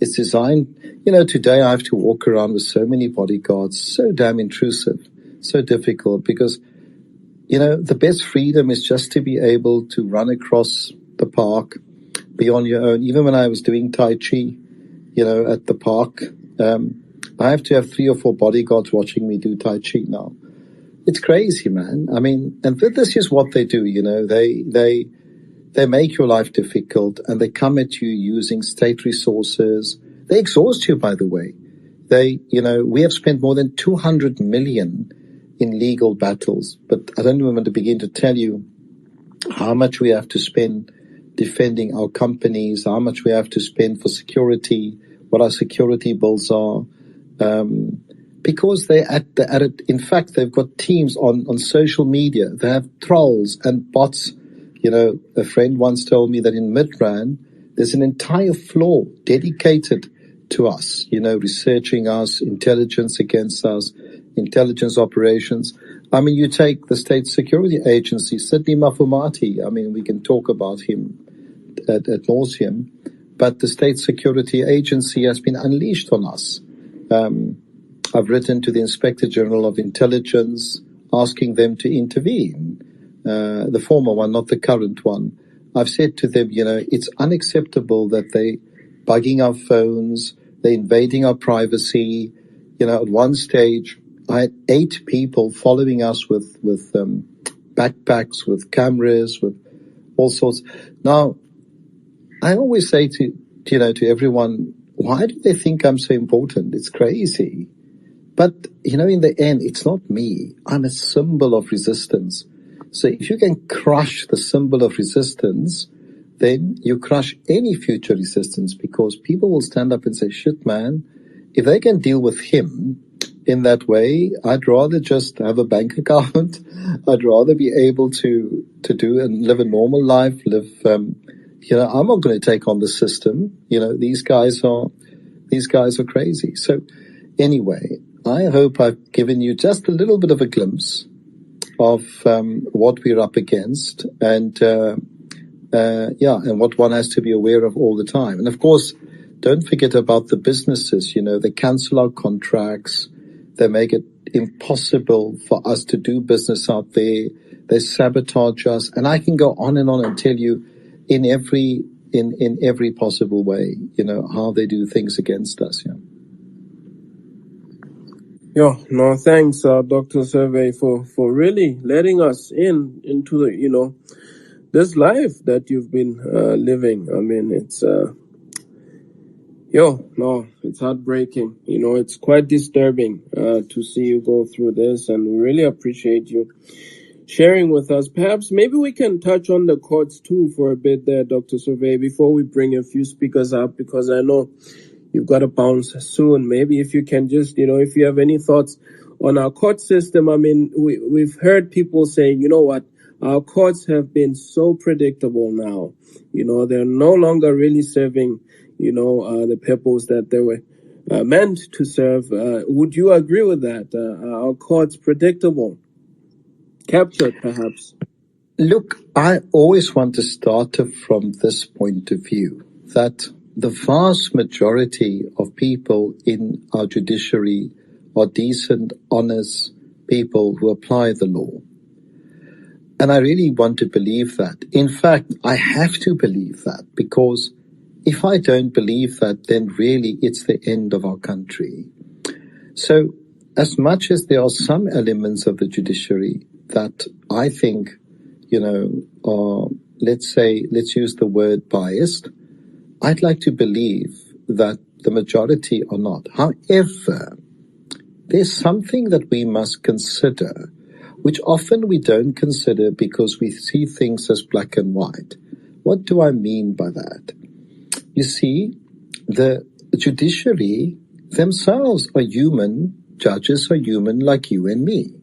It's designed, today I have to walk around with so many bodyguards, so damn intrusive, so difficult, because, the best freedom is just to be able to run across the park, be on your own. Even when I was doing Tai Chi, at the park, I have to have 3 or 4 bodyguards watching me do Tai Chi now. It's crazy, man. I mean, and this is what they do, they make your life difficult, and they come at you using state resources. They exhaust you, by the way. We have spent more than 200 million in legal battles, but I don't even want to begin to tell you how much we have to spend defending our companies, how much we have to spend for security, what our security bills are, because they're at it. In fact, they've got teams on social media. They have trolls and bots. A friend once told me that in Midrand, there's an entire floor dedicated to us, researching us, intelligence against us, intelligence operations. I mean, you take the state security agency, Sidney Mafumati. I mean, we can talk about him at nauseum, but the state security agency has been unleashed on us. I've written to the Inspector General of Intelligence asking them to intervene. The former one, not the current one. I've said to them, it's unacceptable that they bugging our phones, they're invading our privacy. At one stage, I had 8 people following us with backpacks, with cameras, with all sorts. Now, I always say to everyone, why do they think I'm so important? It's crazy. But, in the end, it's not me. I'm a symbol of resistance. So if you can crush the symbol of resistance, then you crush any future resistance, because people will stand up and say, shit, man, if they can deal with him in that way, I'd rather just have a bank account. I'd rather be able to do and live a normal life, I'm not going to take on the system. These guys are crazy. So anyway, I hope I've given you just a little bit of a glimpse of what we're up against, and what one has to be aware of all the time. And of course, don't forget about the businesses. They cancel our contracts, they make it impossible for us to do business out there, they sabotage us, and I can go on and tell you in every possible way, how they do things against us. No, thanks, Dr. Survé, for really letting us into the, this life that you've been living. I mean, it's it's heartbreaking. It's quite disturbing to see you go through this, and we really appreciate you sharing with us. Perhaps maybe we can touch on the courts too for a bit there, Dr. Survé, before we bring a few speakers up, because I know you've got to bounce soon. Maybe if you can just, if you have any thoughts on our court system. I mean, we've heard people saying, what, our courts have been so predictable now. They're no longer really serving, the purpose that they were meant to serve. Would you agree with that? Our courts predictable, captured perhaps? Look, I always want to start from this point of view, that the vast majority of people in our judiciary are decent, honest people who apply the law. And I really want to believe that. In fact, I have to believe that, because if I don't believe that, then really it's the end of our country. So as much as there are some elements of the judiciary that I think, are, let's use the word biased, I'd like to believe that the majority are not. However, there's something that we must consider, which often we don't consider because we see things as black and white. What do I mean by that? You see, the judiciary themselves are human. Judges are human like you and me.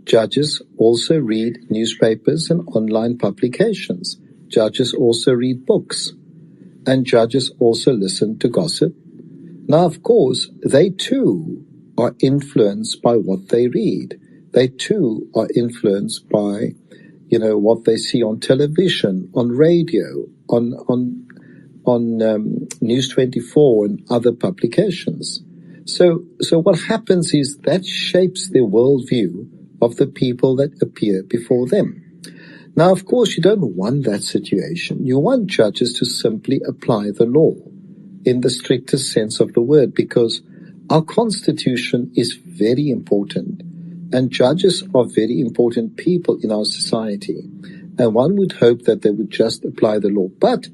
Judges also read newspapers and online publications. Judges also read books. And judges also listen to gossip. Now, of course, they too are influenced by what they read. They too are influenced by, what they see on television, on radio, on News 24 and other publications. So what happens is that shapes their worldview of the people that appear before them. Now, of course, you don't want that situation. You want judges to simply apply the law in the strictest sense of the word, because our constitution is very important and judges are very important people in our society. And one would hope that they would just apply the law. But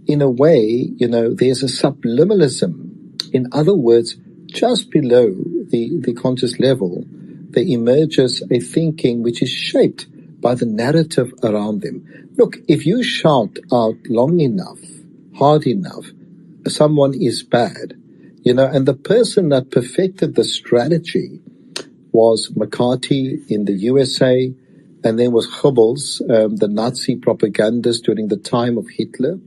in a way, there's a subliminalism. In other words, just below the conscious level, there emerges a thinking which is shaped by the narrative around them. Look, if you shout out long enough, hard enough, someone is bad, and the person that perfected the strategy was McCarthy in the USA, and then was Goebbels, the Nazi propagandist during the time of Hitler,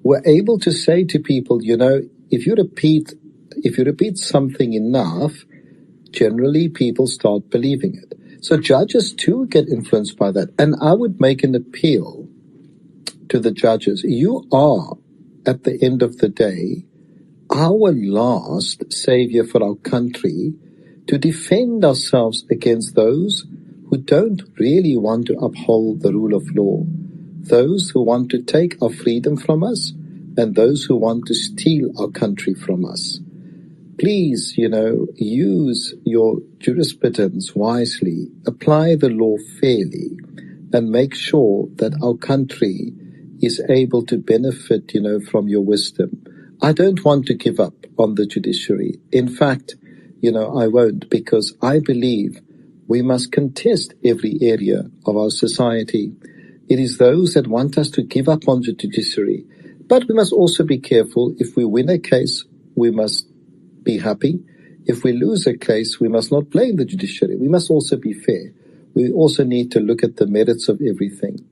were able to say to people, if you repeat something enough, generally people start believing it. So judges too get influenced by that. And I would make an appeal to the judges. You are, at the end of the day, our last savior for our country to defend ourselves against those who don't really want to uphold the rule of law, those who want to take our freedom from us, and those who want to steal our country from us. Please, use your jurisprudence wisely, apply the law fairly, and make sure that our country is able to benefit, from your wisdom. I don't want to give up on the judiciary. In fact, I won't, because I believe we must contest every area of our society. It is those that want us to give up on the judiciary. But we must also be careful. If we win a case, we must be happy. If we lose a case, we must not blame the judiciary. We must also be fair. We also need to look at the merits of everything.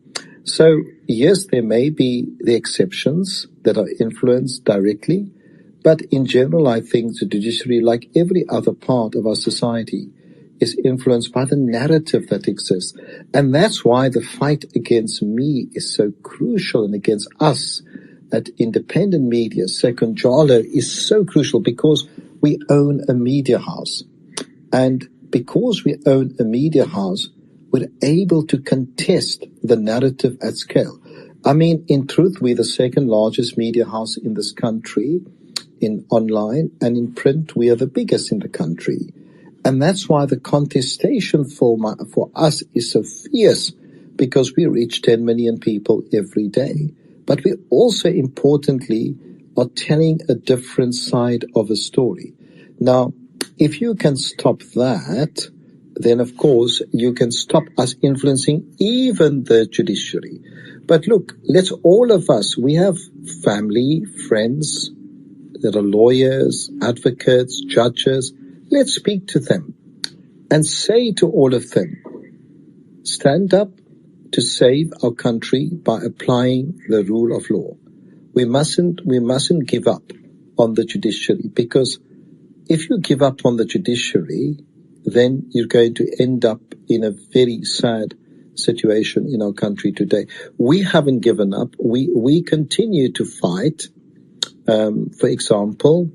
So, yes, there may be the exceptions that are influenced directly, but in general, I think the judiciary, like every other part of our society, is influenced by the narrative that exists. And that's why the fight against me is so crucial, and against us at independent media, Second Jala, is so crucial, because we own a media house. And because we own a media house, we're able to contest the narrative at scale. I mean, in truth, we're the second largest media house in this country, in online, and in print, we are the biggest in the country. And that's why the contestation for us is so fierce, because we reach 10 million people every day. But we also, importantly, are telling a different side of a story. Now, if you can stop that, then of course you can stop us influencing even the judiciary. But look, let's all of us, we have family, friends that are lawyers, advocates, judges. Let's speak to them and say to all of them, stand up to save our country by applying the rule of law. We mustn't give up on the judiciary, because if you give up on the judiciary, then you're going to end up in a very sad situation in our country today. We haven't given up. We continue to fight. For example,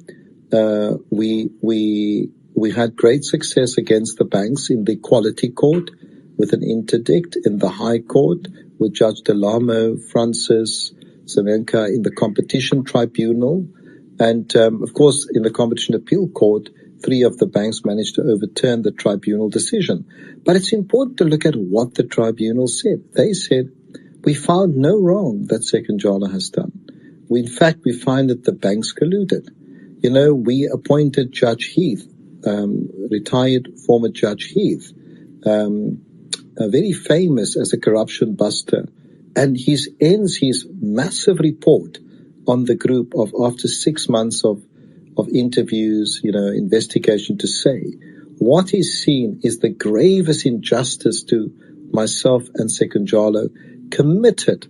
we had great success against the banks in the Equality Court, with an interdict in the High Court with Judge Delamo, Francis, Zemenka in the Competition Tribunal. And, of course, in the Competition Appeal Court, 3 of the banks managed to overturn the tribunal decision. But it's important to look at what the tribunal said. They said, we found no wrong that Second Jala has done. In fact, we find that the banks colluded. we appointed Judge Heath, retired former Judge Heath, very famous as a corruption buster. And he ends his massive report on the group of after 6 months of interviews, investigation, to say what is seen is the gravest injustice to myself and Sekunjalo committed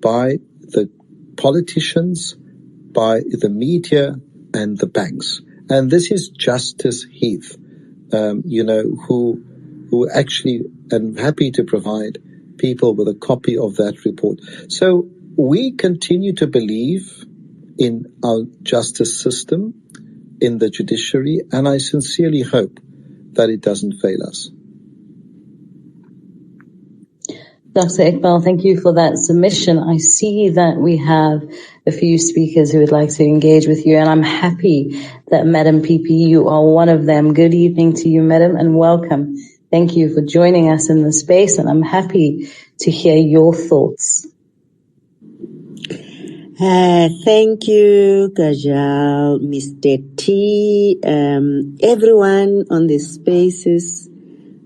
by the politicians, by the media and the banks. And this is Justice Heath, who actually, I'm happy to provide people with a copy of that report. So we continue to believe in our justice system, in the judiciary, and I sincerely hope that it doesn't fail us. Dr. Iqbal, thank you for that submission. I see that we have a few speakers who would like to engage with you, and I'm happy that Madam PP, you are one of them. Good evening to you, Madam, and welcome. Thank you for joining us in the space, and I'm happy to hear your thoughts. Thank you, Kajal, Mr. T, everyone on the spaces.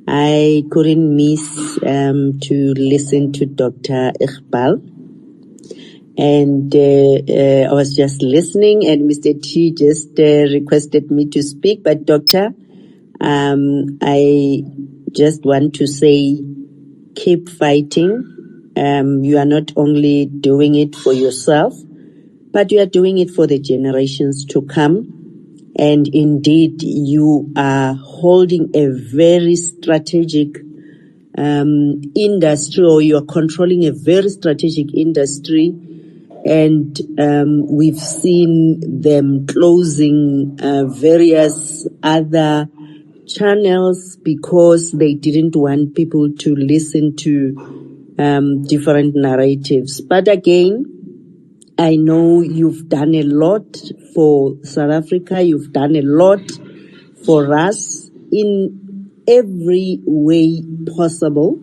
I couldn't miss to listen to Dr. Iqbal. And I was just listening, and Mr. T just requested me to speak. But Doctor, I just want to say, keep fighting. You are not only doing it for yourself, but you are doing it for the generations to come. And indeed, you are holding a very strategic industry, or you are controlling a very strategic industry. And we've seen them closing various other channels because they didn't want people to listen to different narratives. But again, I know you've done a lot for South Africa. You've done a lot for us in every way possible.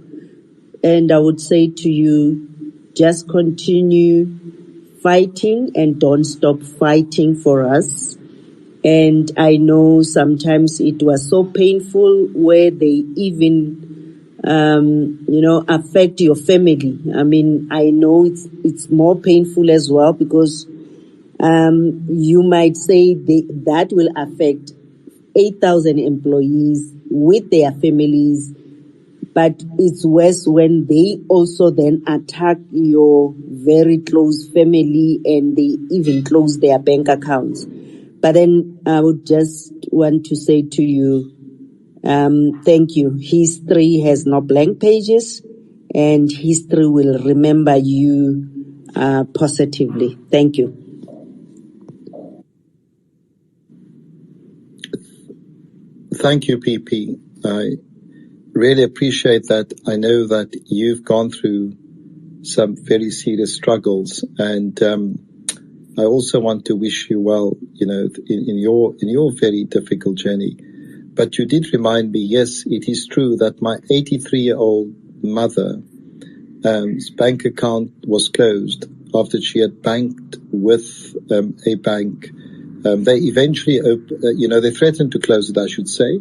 And I would say to you, just continue fighting and don't stop fighting for us. And I know sometimes it was so painful where they even affect your family. I mean, I know it's more painful as well because you might say that will affect 8,000 employees with their families, but it's worse when they also then attack your very close family and they even close their bank accounts. But then I would just want to say to you, thank you. History has no blank pages, and history will remember you positively. Thank you. Thank you, PP. I really appreciate that. I know that you've gone through some very serious struggles, and I also want to wish you well, in your very difficult journey. But you did remind me, yes, it is true that my 83-year-old mother's bank account was closed after she had banked with a bank. They eventually, they threatened to close it, I should say.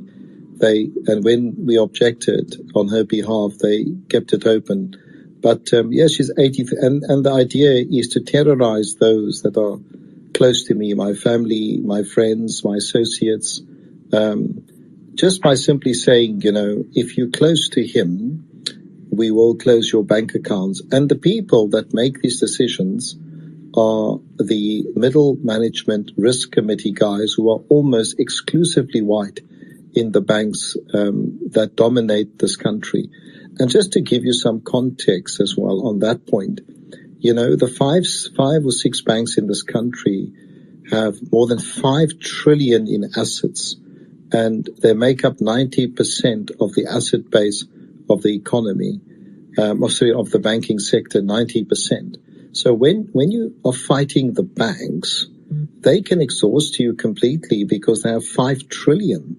And when we objected on her behalf, they kept it open. But yes, she's 83, and the idea is to terrorize those that are close to me, my family, my friends, my associates, just by simply saying, if you're close to him, we will close your bank accounts. And the people that make these decisions are the middle management risk committee guys who are almost exclusively white in the banks that dominate this country. And just to give you some context as well on that point, the five or six banks in this country have more than 5 trillion in assets, and they make up 90% of the asset base of the economy, of the banking sector, 90%. So when you are fighting the banks, they can exhaust you completely because they have 5 trillion.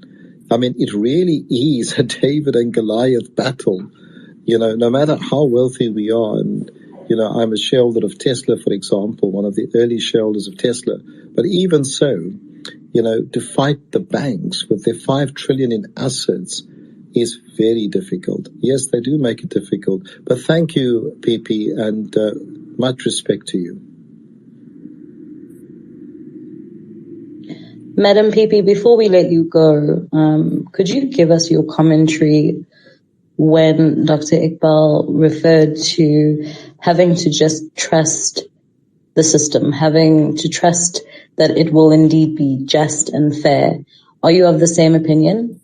I mean, it really is a David and Goliath battle. No matter how wealthy we are, and, I'm a shareholder of Tesla, for example, one of the early shareholders of Tesla. But even so, to fight the banks with their 5 trillion in assets is very difficult. Yes, they do make it difficult. But thank you, PP, and much respect to you. Madam PP, before we let you go, could you give us your commentary when Dr. Iqbal referred to having to just trust the system, having to trust that it will indeed be just and fair? Are you of the same opinion?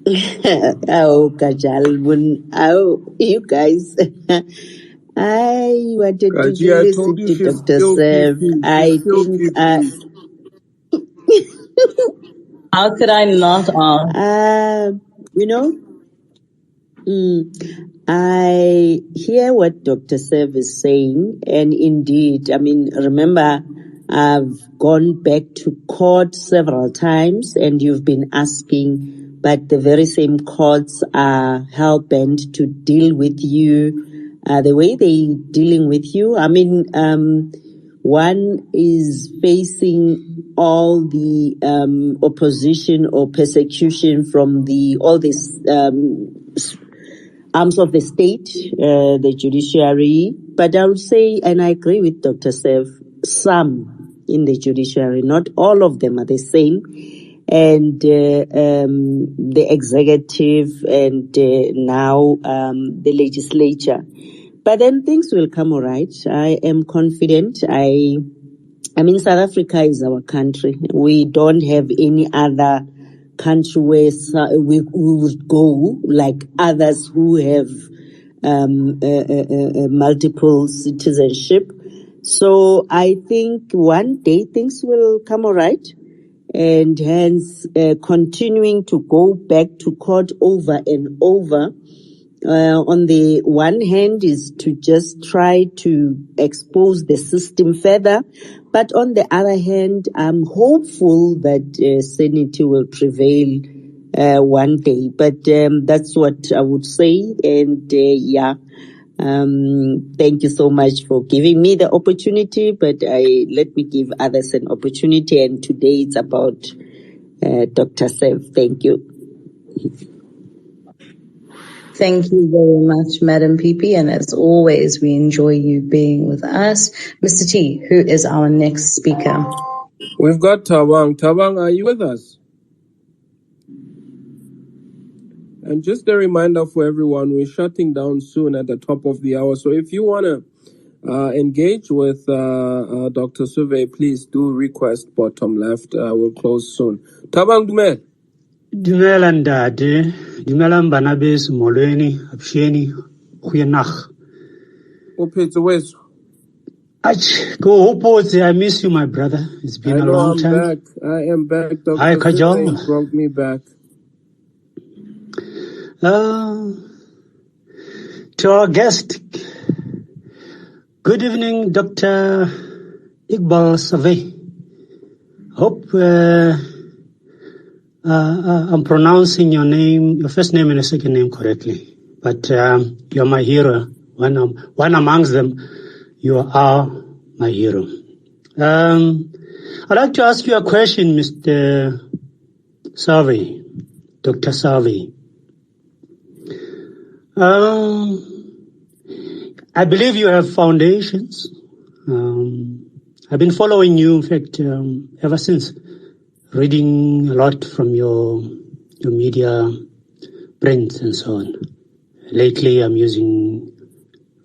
Oh, Kajal, oh, you guys. I wanted to Kaji, I listen told you to she's Dr. still Surve. PP. I She's still think, PP. How could I not ask? you know, I hear what Dr. Surve is saying, and indeed, I mean, remember, I've gone back to court several times, and you've been asking, but the very same courts are hell-bent to deal with you the way they're dealing with you. I mean, one is facing all the opposition or persecution from all these arms of the state, the judiciary. But I would say, and I agree with Dr. Surve, some in the judiciary, not all of them are the same. And the executive and now the legislature. But then things will come all right. I am confident. I mean, South Africa is our country. We don't have any other country where we would go like others who have multiple citizenship. So I think one day things will come all right. And hence, continuing to go back to court over and over, on the one hand is to just try to expose the system further. But on the other hand, I'm hopeful that sanity will prevail one day. But that's what I would say. And thank you so much for giving me the opportunity, but let me give others an opportunity. And today it's about Dr. Surve. Thank you. Thank you very much, Madam PP. And as always, we enjoy you being with us. Mr. T, who is our next speaker? We've got Tawang. Tawang, are you with us? And just a reminder for everyone, we're shutting down soon at the top of the hour. So if you want to engage with Dr. Survé, please do request bottom left. We'll close soon. Tawang Dumel. Dumela ntate, dumela bana beso molweni, absheni, goeienaand. Ophetse weso. Ach, go hopotse, I miss you, my brother. It's been a long time. Back. I am back. Dr. Hi, Kajal. Survé brought me back. To our guest, good evening, Dr. Iqbal Survé. Hope I'm pronouncing your name, your first name and your second name correctly. But you're my hero. One amongst them, you are my hero. I'd like to ask you a question, Mr. Survé, Dr. Survé. I believe you have foundations. I've been following you, in fact, ever since, reading a lot from your media prints and so on. Lately, I'm using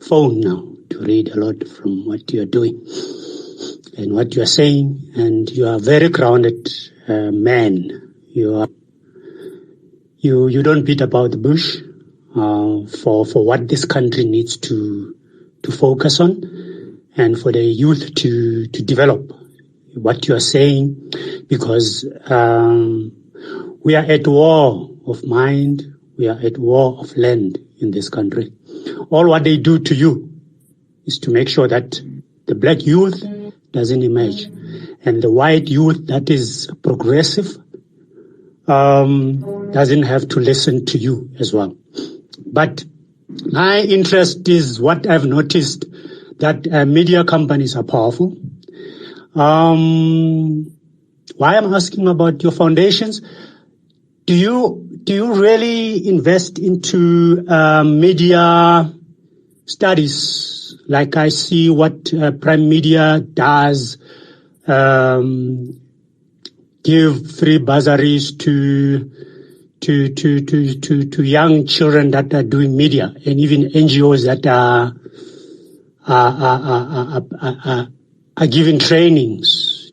phone now to read a lot from what you're doing and what you're saying. And you are a very grounded man. You don't beat about the bush for what this country needs to focus on, and for the youth to develop what you are saying, because we are at war of mind, we are at war of land in this country. All what they do to you is to make sure that the black youth doesn't emerge, and the white youth that is progressive doesn't have to listen to you as well. But my interest is what I've noticed that media companies are powerful. Why I'm asking about your foundations? Do you really invest into media studies? Like I see what Prime Media does, give free bursaries to young children that are doing media, and even NGOs that are giving trainings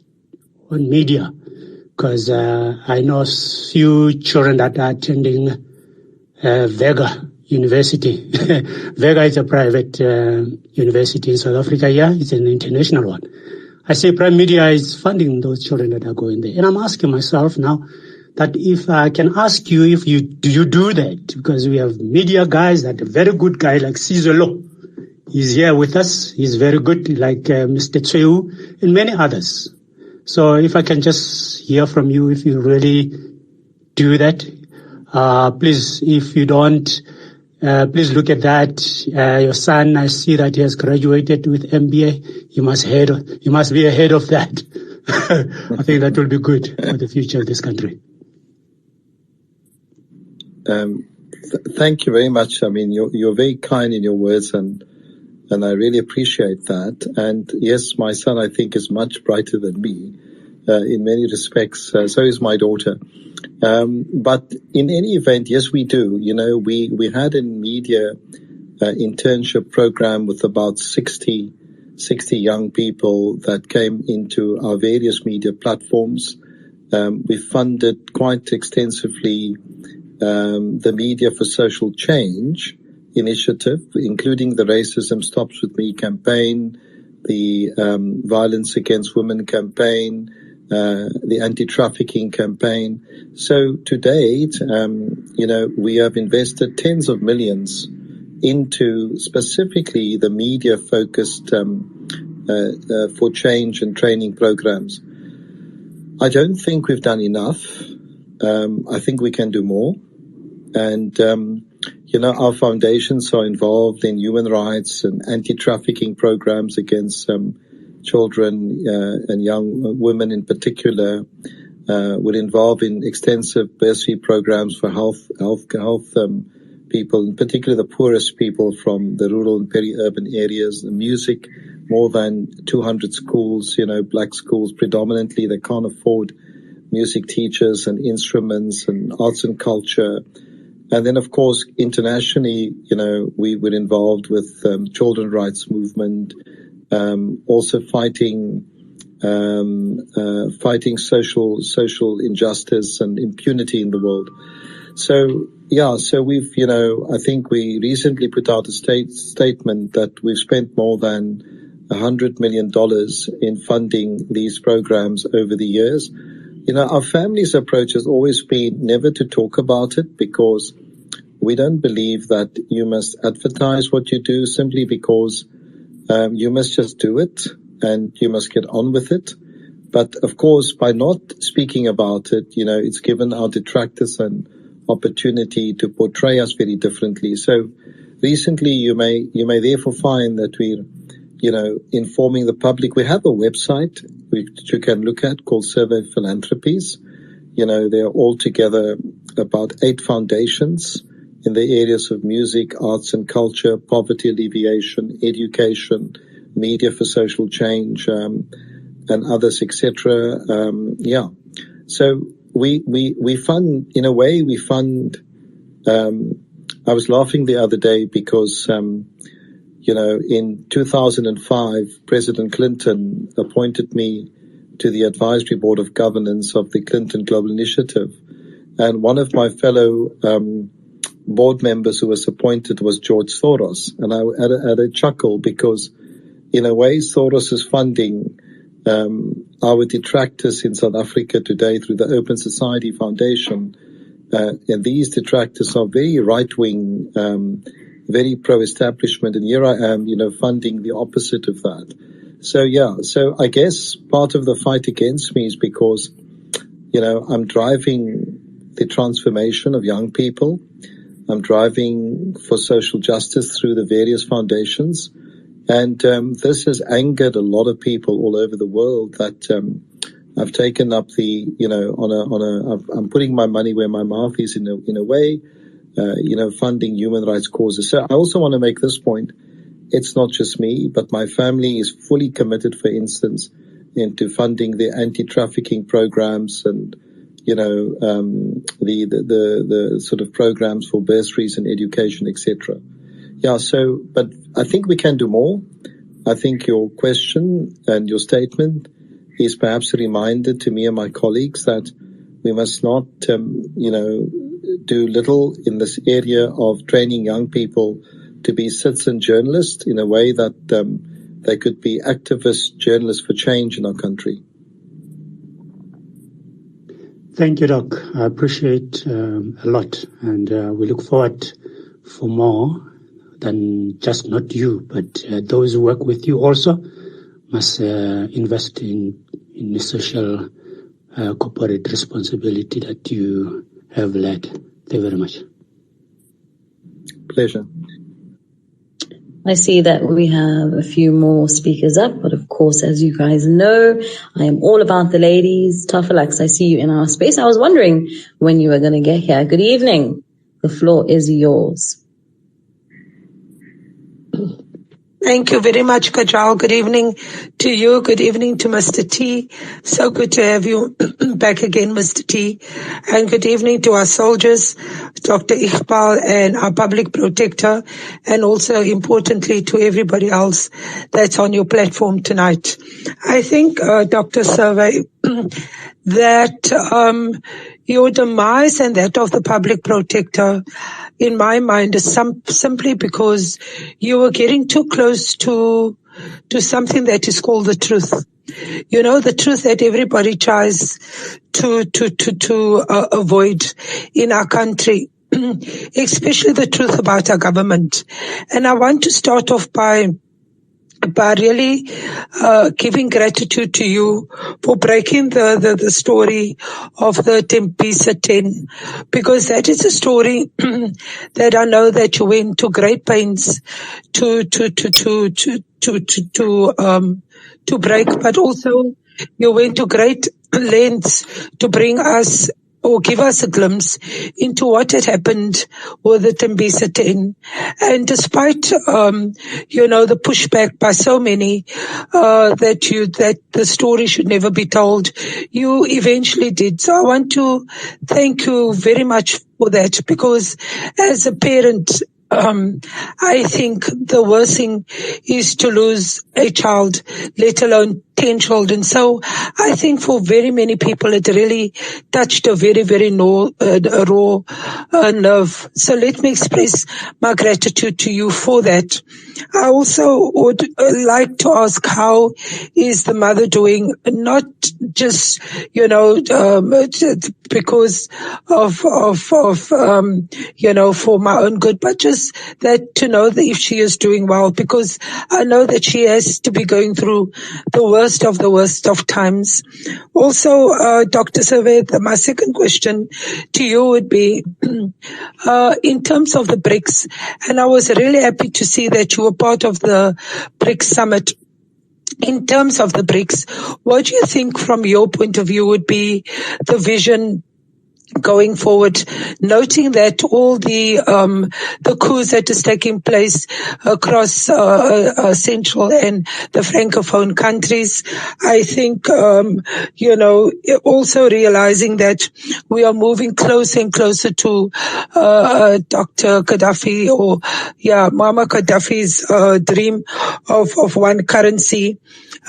on media. Because I know few children that are attending Vega University. Vega is a private university in South Africa. Yeah, it's an international one. I say Prime Media is funding those children that are going there. And I'm asking myself now that if I can ask you if you do that, because we have media guys that are very good guys like Sizolo. He's here with us. He's very good, like Mr. Tseu and many others. So if I can just hear from you if you really do that. Please, if you don't, please look at that. Your son, I see that he has graduated with MBA. You must be ahead of that. I think that will be good for the future of this country. Thank you very much. I mean, you're very kind in your words, and I really appreciate that. And yes, my son, I think, is much brighter than me in many respects. So is my daughter. But in any event, yes, we do. You know, we had a media internship program with about 60 young people that came into our various media platforms. We funded quite extensively the Media for Social Change initiative, including the Racism Stops With Me campaign, the Violence Against Women campaign, the anti-trafficking campaign. So to date, you know, we have invested tens of millions into specifically the media-focused for change and training programs. I don't think we've done enough. I think we can do more. And, you know, our foundations are involved in human rights and anti-trafficking programs against children and young women in particular. We're involved in extensive bursary programs for health people, in particular the poorest people from the rural and peri-urban areas. The music, more than 200 schools, you know, black schools predominantly, they can't afford music teachers and instruments and arts and culture. And then, of course, internationally, you know, we were involved with children's rights movement, also fighting social injustice and impunity in the world. So, yeah, so we've, you know, I think we recently put out a statement that we've spent more than $100 million in funding these programs over the years. You know, our family's approach has always been never to talk about it, because we don't believe that you must advertise what you do simply because you must just do it and you must get on with it. But of course, by not speaking about it, you know, it's given our detractors an opportunity to portray us very differently. So recently you may therefore find that we're, you know, informing the public. We have a website which you can look at called Surve Philanthropies. You know, there are altogether about 8 foundations in the areas of music, arts and culture, poverty alleviation, education, media for social change, and others, etc. Yeah. So we fund, in a way, we fund, I was laughing the other day because, you know, in 2005, President Clinton appointed me to the advisory board of governance of the Clinton Global Initiative. And one of my fellow board members who was appointed was George Soros. And I had a chuckle because, in a way, Soros is funding our detractors in South Africa today through the Open Society Foundation. And these detractors are very right-wing, very pro-establishment. And here I am, you know, funding the opposite of that. So, yeah, so I guess part of the fight against me is because, you know, I'm driving the transformation of young people. I'm driving for social justice through the various foundations. And this has angered a lot of people all over the world that I've taken up the, I'm putting my money where my mouth is in a way, funding human rights causes. So I also want to make this point. It's not just me, but my family is fully committed, for instance, into funding the anti-trafficking programs and, the sort of programs for bursaries and education, etc. Yeah, but I think we can do more. I think your question and your statement is perhaps a reminder to me and my colleagues that we must not, do little in this area of training young people to be citizen journalists in a way that they could be activist journalists for change in our country. Thank you, Doc. I appreciate a lot, and we look forward for more than just not you, but those who work with you also must invest in the social corporate responsibility that you have led. Thank you very much. Pleasure. I see that we have a few more speakers up, but of course, as you guys know, I am all about the ladies. Tafalax, I see you in our space. I was wondering when you were going to get here. Good evening. The floor is yours. Thank you very much, Kajal. Good evening to you. Good evening to Mr. T. So good to have you back again, Mr. T. And good evening to our soldiers, Dr. Iqbal, and our public protector, and also importantly to everybody else that's on your platform tonight. I think, Dr. Survé, that your demise and that of the public protector, in my mind, is simply because you were getting too close to something that is called the truth. You know, the truth that everybody tries to avoid in our country, especially the truth about our government. And I want to start off by really giving gratitude to you for breaking the story of the Tembisa 10, because that is a story that I know that you went to great pains to break, but also you went to great lengths to bring us or give us a glimpse into what had happened with the Tembisa 10. And despite, the pushback by so many, that the story should never be told, you eventually did. So I want to thank you very much for that, because as a parent, I think the worst thing is to lose a child, let alone 10 children. So I think for very many people, it really touched a very, very raw nerve. So let me express my gratitude to you for that. I also would like to ask, how is the mother doing? Not just, because of for my own good, but just that to know that if she is doing well, because I know that she has to be going through the worst of times. Also, Dr. Survé, my second question to you would be, in terms of the BRICS, and I was really happy to see that you were part of the BRICS summit. In terms of the BRICS, what do you think from your point of view would be the vision going forward, noting that all the coups that is taking place across Central and the Francophone countries? I think, also realizing that we are moving closer and closer to Dr. Gaddafi, Muammar Gaddafi's dream of one currency.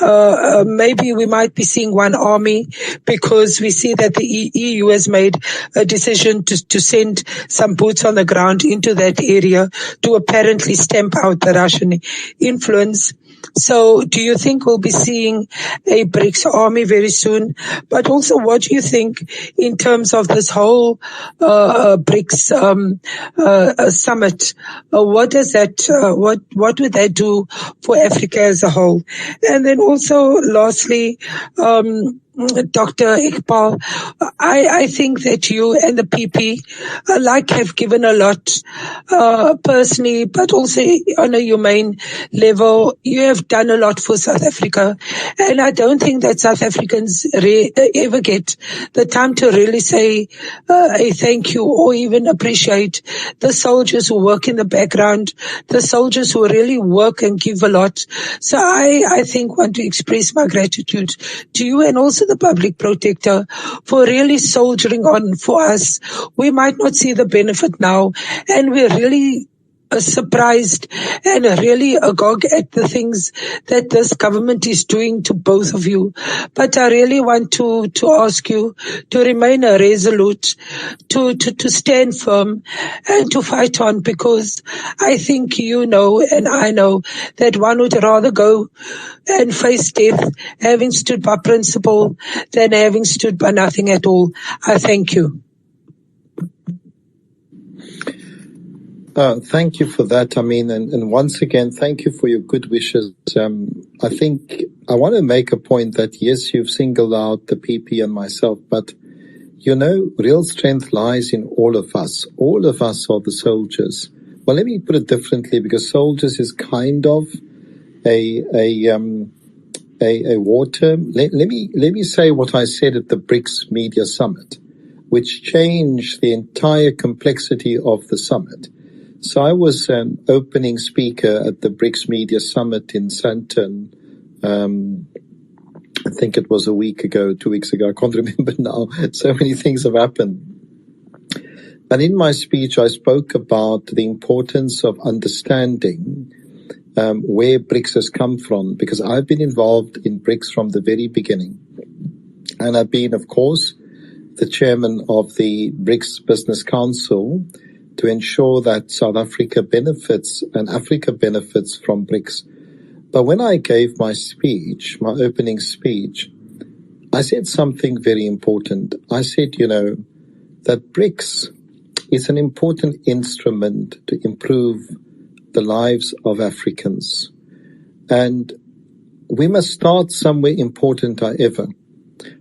Maybe we might be seeing one army, because we see that the EU has made a decision to send some boots on the ground into that area to apparently stamp out the Russian influence. So do you think we'll be seeing a BRICS army very soon? But also, what do you think in terms of this whole BRICS summit? What does that? What would that do for Africa as a whole? And then also, lastly, Dr. Iqbal, I think that you and the PP alike have given a lot personally, but also on a humane level. You have done a lot for South Africa, and I don't think that South Africans ever get the time to really say a thank you or even appreciate the soldiers who work in the background, the soldiers who really work and give a lot. So I think want to express my gratitude to you and also the public protector for really soldiering on for us. We might not see the benefit now, and we're really surprised and really agog at the things that this government is doing to both of you. But I really want to ask you to remain resolute, to stand firm and to fight on, because I think you know and I know that one would rather go and face death having stood by principle than having stood by nothing at all. I thank you. Thank you for that. I mean, and once again, thank you for your good wishes. I think I want to make a point that yes, you've singled out the PP and myself, but you know, real strength lies in all of us. All of us are the soldiers. Well, let me put it differently, because soldiers is kind of a war term. Let me say what I said at the BRICS Media Summit, which changed the entire complexity of the summit. So I was an opening speaker at the BRICS Media Summit in Sandton. I think it was a week ago, 2 weeks ago. I can't remember now. So many things have happened. And in my speech, I spoke about the importance of understanding where BRICS has come from, because I've been involved in BRICS from the very beginning. And I've been, of course, the chairman of the BRICS Business Council to ensure that South Africa benefits and Africa benefits from BRICS. But when I gave my speech, my opening speech, I said something very important. I said, you know, that BRICS is an important instrument to improve the lives of Africans. And we must start somewhere important, however,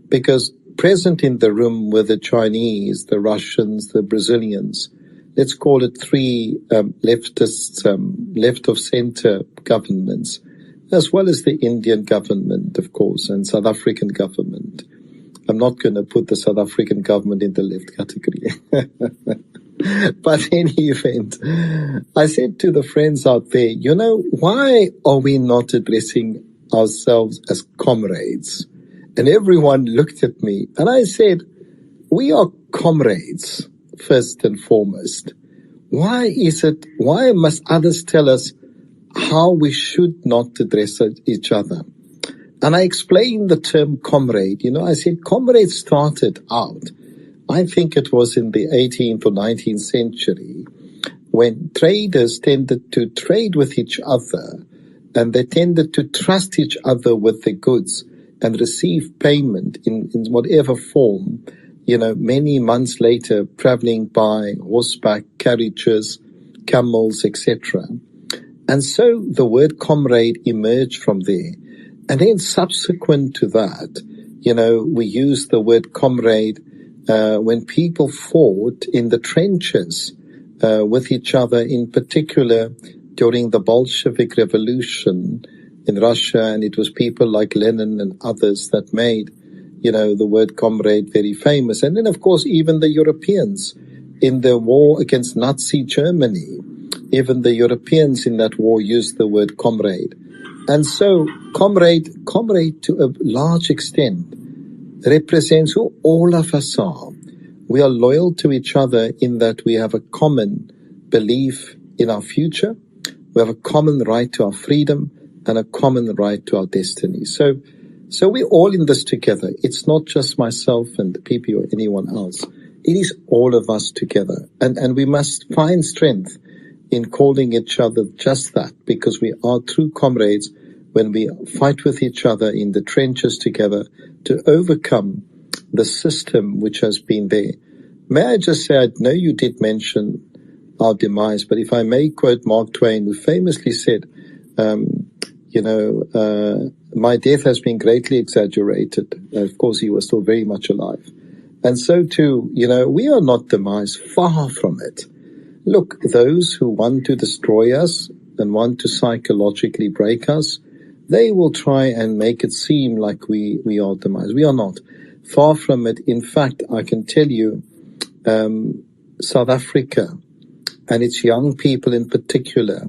because present in the room were the Chinese, the Russians, the Brazilians. Let's call it three leftists, left of center governments, as well as the Indian government, of course, and South African government. I'm not going to put the South African government in the left category. But in any event, I said to the friends out there, you know, why are we not addressing ourselves as comrades? And everyone looked at me and I said, we are comrades, first and foremost. Why must others tell us how we should not address each other? And I explained the term comrade. You know, I said comrade started out, I think it was in the 18th or 19th century, when traders tended to trade with each other, and they tended to trust each other with their goods and receive payment in whatever form, you know, many months later, traveling by horseback, carriages, camels, etc. And so the word comrade emerged from there. And then subsequent to that, you know, we used the word comrade when people fought in the trenches with each other, in particular during the Bolshevik Revolution in Russia. And it was people like Lenin and others that made, you know, the word comrade very famous. And then, of course, even the Europeans in the war against Nazi Germany, even the Europeans in that war used the word comrade. And so comrade to a large extent represents who all of us are. We are loyal to each other in that we have a common belief in our future. We have a common right to our freedom and a common right to our destiny. So we're all in this together. It's not just myself and the PP or anyone else. It is all of us together. And we must find strength in calling each other just that, because we are true comrades when we fight with each other in the trenches together to overcome the system which has been there. May I just say, I know you did mention our demise, but if I may quote Mark Twain, who famously said, my death has been greatly exaggerated. Of course, he was still very much alive. And so too, we are not demised, far from it. Look, those who want to destroy us and want to psychologically break us, they will try and make it seem like we are demised. We are not. Far from it. In fact, I can tell you, South Africa and its young people in particular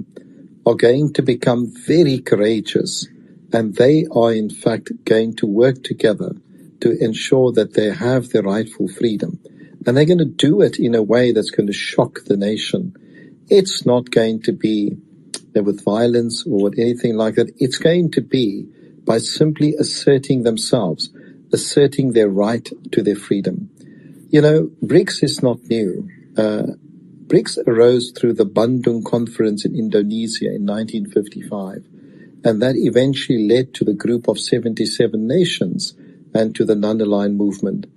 are going to become very courageous, and they are in fact going to work together to ensure that they have their rightful freedom. And they're going to do it in a way that's going to shock the nation. It's not going to be with violence or with anything like that. It's going to be by simply asserting themselves, asserting their right to their freedom. BRICS is not new. BRICS arose through the Bandung Conference in Indonesia in 1955, and that eventually led to the group of 77 nations and to the non-aligned movement.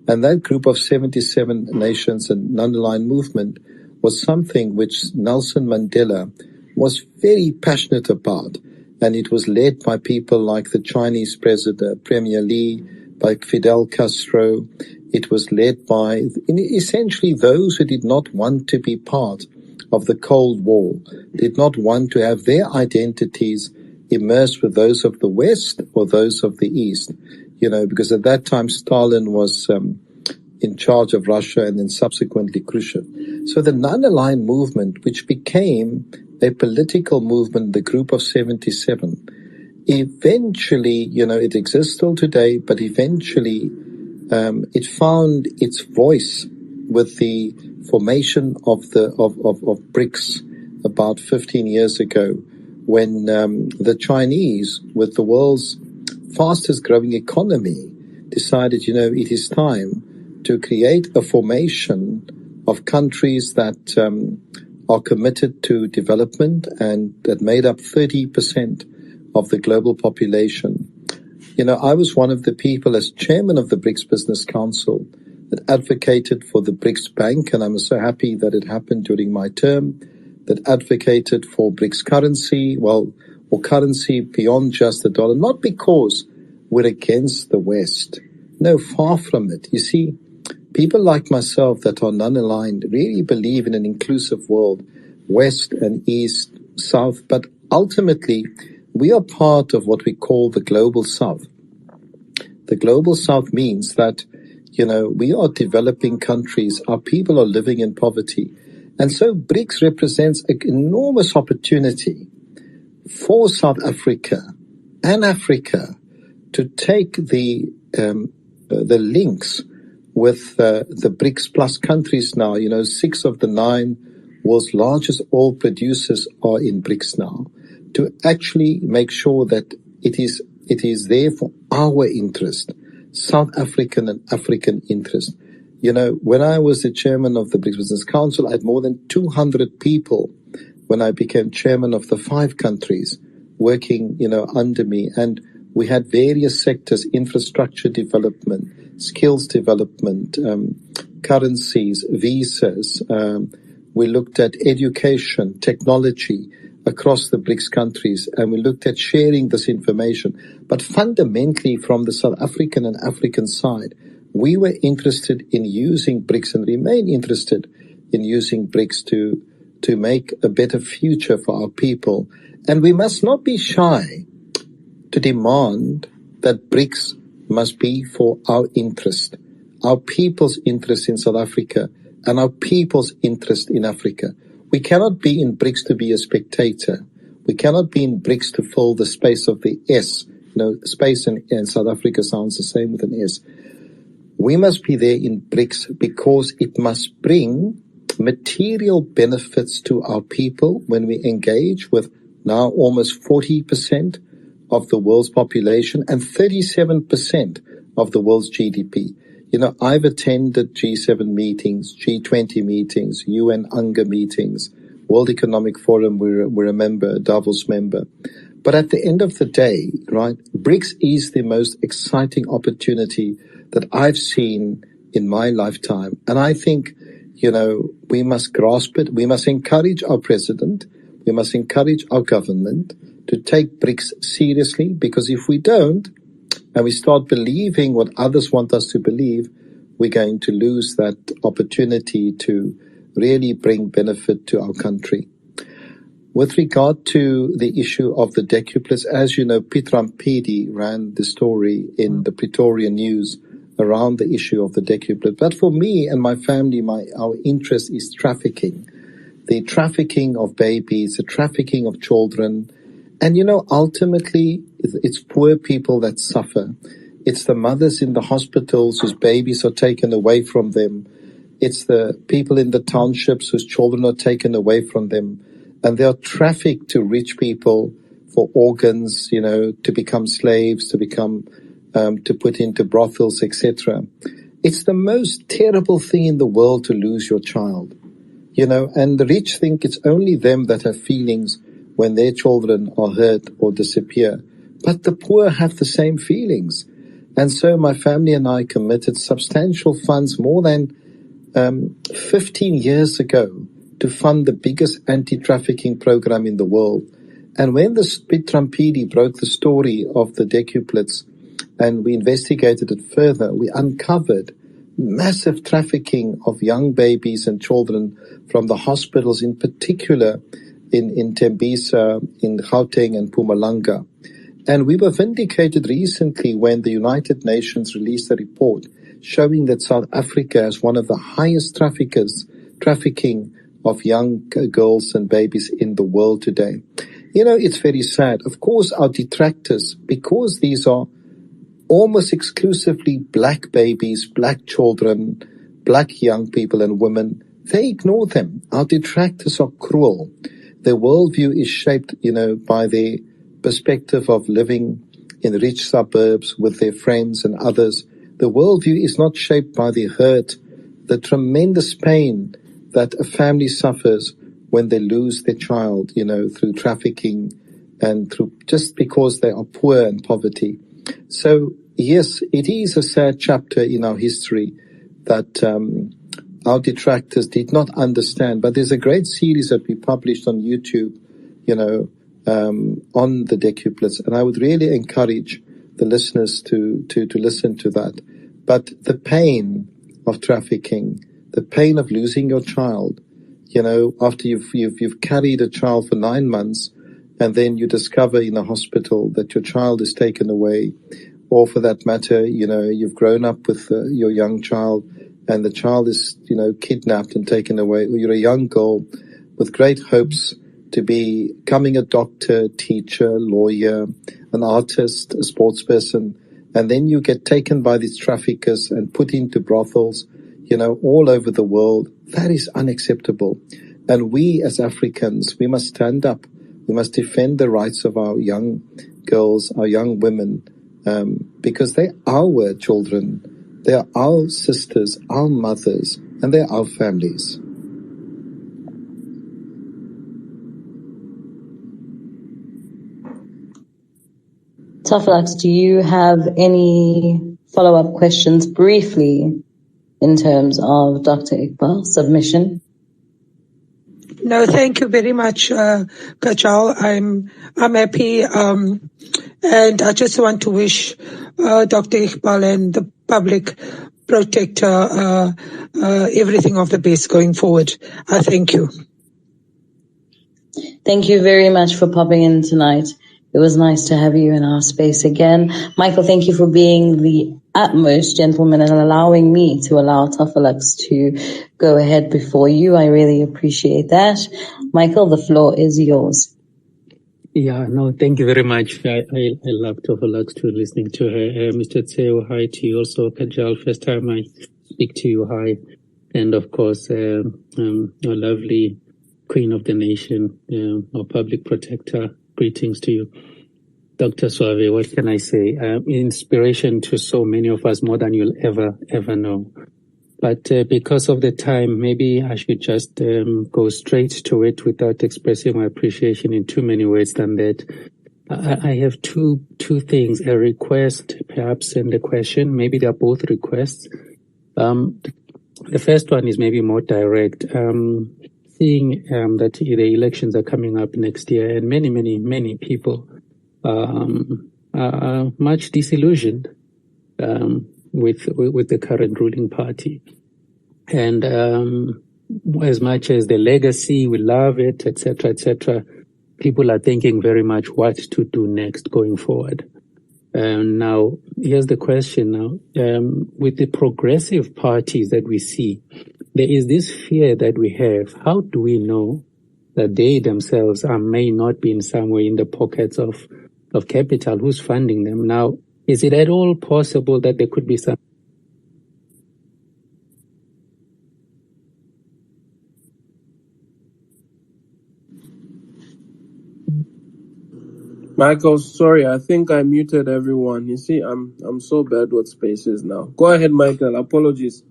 And that group of 77 nations and non-aligned movement was something which Nelson Mandela was very passionate about, and it was led by people like the Chinese president, Premier Lee, by Fidel Castro. It was led by essentially those who did not want to be part of the Cold War, did not want to have their identities immersed with those of the West or those of the East, because at that time Stalin was in charge of Russia and then subsequently Khrushchev. So the non-aligned movement, which became a political movement, the group of 77, eventually, it exists still today, but eventually it found its voice with the formation of BRICS about 15 years ago, when the Chinese, with the world's fastest growing economy, decided, it is time to create a formation of countries that are committed to development and that made up 30% of the global population. I was one of the people as chairman of the BRICS Business Council that advocated for the BRICS Bank, and I'm so happy that it happened during my term, that advocated for BRICS currency, or currency beyond just the dollar, not because we're against the West. No, far from it. You see, people like myself that are non-aligned really believe in an inclusive world, West and East, South, but ultimately we are part of what we call the Global South. The Global South means that, we are developing countries, our people are living in poverty. And so BRICS represents an enormous opportunity for South Africa and Africa to take the links with the BRICS Plus countries now. 6 of the 9 world's largest oil producers are in BRICS now, to actually make sure that it is there for our interest, South African and African interest. When I was the chairman of the BRICS Business Council, I had more than 200 people when I became chairman of the 5 countries working, under me. And we had various sectors: infrastructure development, skills development, currencies, visas. We looked at education, technology across the BRICS countries, and we looked at sharing this information. But fundamentally, from the South African and African side, we were interested in using BRICS and remain interested in using BRICS to make a better future for our people. And we must not be shy to demand that BRICS must be for our interest, our people's interest in South Africa and our people's interest in Africa. We cannot be in BRICS to be a spectator. We cannot be in BRICS to fill the space of the S. Space in South Africa sounds the same with an S. We must be there in BRICS because it must bring material benefits to our people when we engage with now almost 40% of the world's population and 37% of the world's GDP. I've attended G7 meetings, G20 meetings, UN UNGA meetings, World Economic Forum, we're a member, a Davos member. But at the end of the day, right, BRICS is the most exciting opportunity that I've seen in my lifetime. And I think, we must grasp it. We must encourage our president. We must encourage our government to take BRICS seriously, because if we don't, and we start believing what others want us to believe, we're going to lose that opportunity to really bring benefit to our country. With regard to the issue of the decuplets, as you know, Peter Mpedi ran the story in the Pretoria News around the issue of the decuplet. But for me and my family, our interest is trafficking. The trafficking of babies, the trafficking of children. And, ultimately, it's poor people that suffer. It's the mothers in the hospitals whose babies are taken away from them. It's the people in the townships whose children are taken away from them. And they are trafficked to rich people for organs, to become slaves, to put into brothels, etc. It's the most terrible thing in the world to lose your child, and the rich think it's only them that have feelings when their children are hurt or disappear. But the poor have the same feelings. And so my family and I committed substantial funds more than 15 years ago to fund the biggest anti-trafficking program in the world. And when the Peter Mpedi broke the story of the decuplets and we investigated it further, we uncovered massive trafficking of young babies and children from the hospitals, in particular in Tembisa, in Gauteng and Mpumalanga. And we were vindicated recently when the United Nations released a report showing that South Africa is one of the highest trafficking of young girls and babies in the world today. It's very sad. Of course, our detractors, because these are almost exclusively black babies, black children, black young people and women, they ignore them. Our detractors are cruel. Their worldview is shaped, by their perspective of living in rich suburbs with their friends and others. The worldview is not shaped by the hurt, the tremendous pain that a family suffers when they lose their child, through trafficking and through just because they are poor and poverty. So, yes, it is a sad chapter in our history that our detractors did not understand. But there's a great series that we published on YouTube, on the decuplets. And I would really encourage the listeners to listen to that. But the pain of trafficking, the pain of losing your child, after you've carried a child for 9 months, and then you discover in a hospital that your child is taken away, or for that matter, you've grown up with your young child and the child is, kidnapped and taken away, or you're a young girl with great hopes to be becoming a doctor, teacher, lawyer, an artist, a sports person, and then you get taken by these traffickers and put into brothels, all over the world. That is unacceptable. And we as Africans, we must stand up. We must defend the rights of our young girls, our young women, because they're our children. They are our sisters, our mothers, and they're our families. Tafalax, do you have any follow-up questions briefly in terms of Dr. Iqbal's submission? No, thank you very much, Kajal. I'm happy, and I just want to wish Dr. Iqbal and the public protector everything of the best going forward. Thank you. Thank you very much for popping in tonight. It was nice to have you in our space again. Michael, thank you for being the utmost gentleman and allowing me to allow Tafalax to go ahead before you. I really appreciate that. Michael, the floor is yours. Yeah, no, thank you very much. I love Tafalax too, listening to her. Mr. Tseo, hi to you also. Kajal, first time I speak to you, hi. And of course, our lovely Queen of the Nation, our public protector, greetings to you. Dr. Surve, what can I say? Inspiration to so many of us, more than you'll ever know. But because of the time, maybe I should just go straight to it without expressing my appreciation in too many words than that. I have two things, a request perhaps and a question. Maybe they're both requests. The first one is maybe more direct. seeing that the elections are coming up next year, and many people are much disillusioned with the current ruling party. And as much as the legacy, we love it, etc., people are thinking very much what to do next going forward. Now, here's the question now. With the progressive parties that we see, there is this fear that we have. How do we know that they themselves may not be in some way in the pockets of capital? Who's funding them? Now, is it at all possible that there could be some Michael, sorry, I think I muted everyone. You see, I'm so bad with spaces now. Go ahead, Michael. Apologies.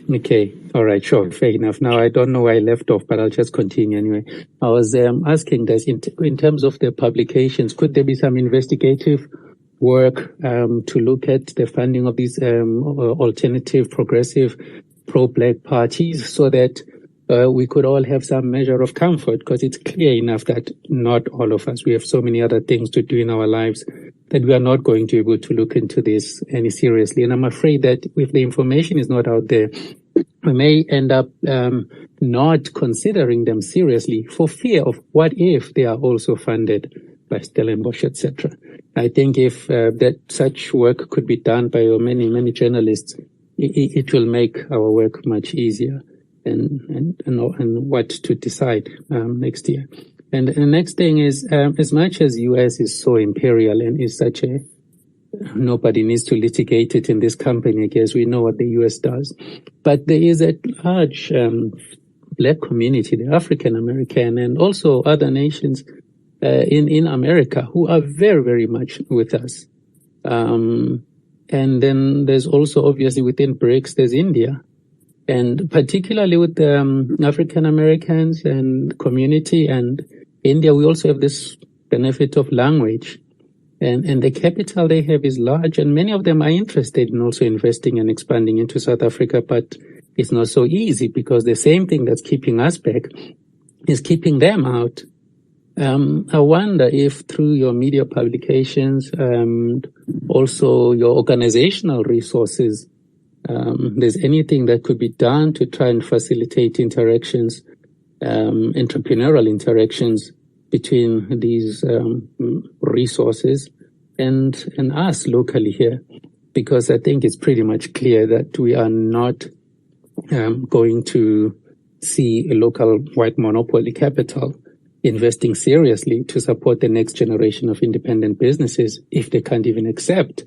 Okay. All right. Sure. Fair enough. Now, I don't know where I left off, but I'll just continue anyway. I was asking that in terms of the publications, could there be some investigative work to look at the funding of these alternative, progressive, pro-black parties so that we could all have some measure of comfort, because it's clear enough that not all of us, we have so many other things to do in our lives that we are not going to be able to look into this any seriously. And I'm afraid that if the information is not out there, we may end up not considering them seriously for fear of what if they are also funded by Stellenbosch, etc. I think if that such work could be done by many journalists, it will make our work much easier. And what to decide next year. And the next thing is, as much as US is so imperial and is such a, nobody needs to litigate it in this company, I guess we know what the US does. But there is a large black community, the African American, and also other nations in America who are very much with us. And then there's also obviously within BRICS, there's India. And particularly with the African Americans and community and India, we also have this benefit of language. And the capital they have is large, and many of them are interested in also investing and expanding into South Africa, but it's not so easy because the same thing that's keeping us back is keeping them out. I wonder if through your media publications and also your organizational resources, there's anything that could be done to try and facilitate interactions, entrepreneurial interactions between these resources and us locally here, because I think it's pretty much clear that we are not going to see a local white monopoly capital investing seriously to support the next generation of independent businesses if they can't even accept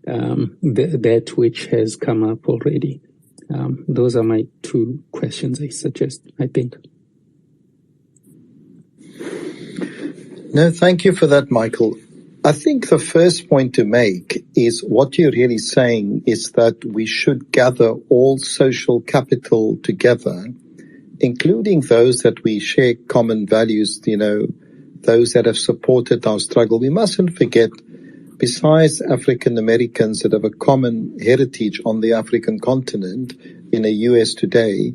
that which has come up already. Those are my two questions I suggest, I think. No, thank you for that, Michael. I think the first point to make is what you're really saying is that we should gather all social capital together, including those that we share common values, those that have supported our struggle. We mustn't forget, besides African Americans that have a common heritage on the African continent in the US today,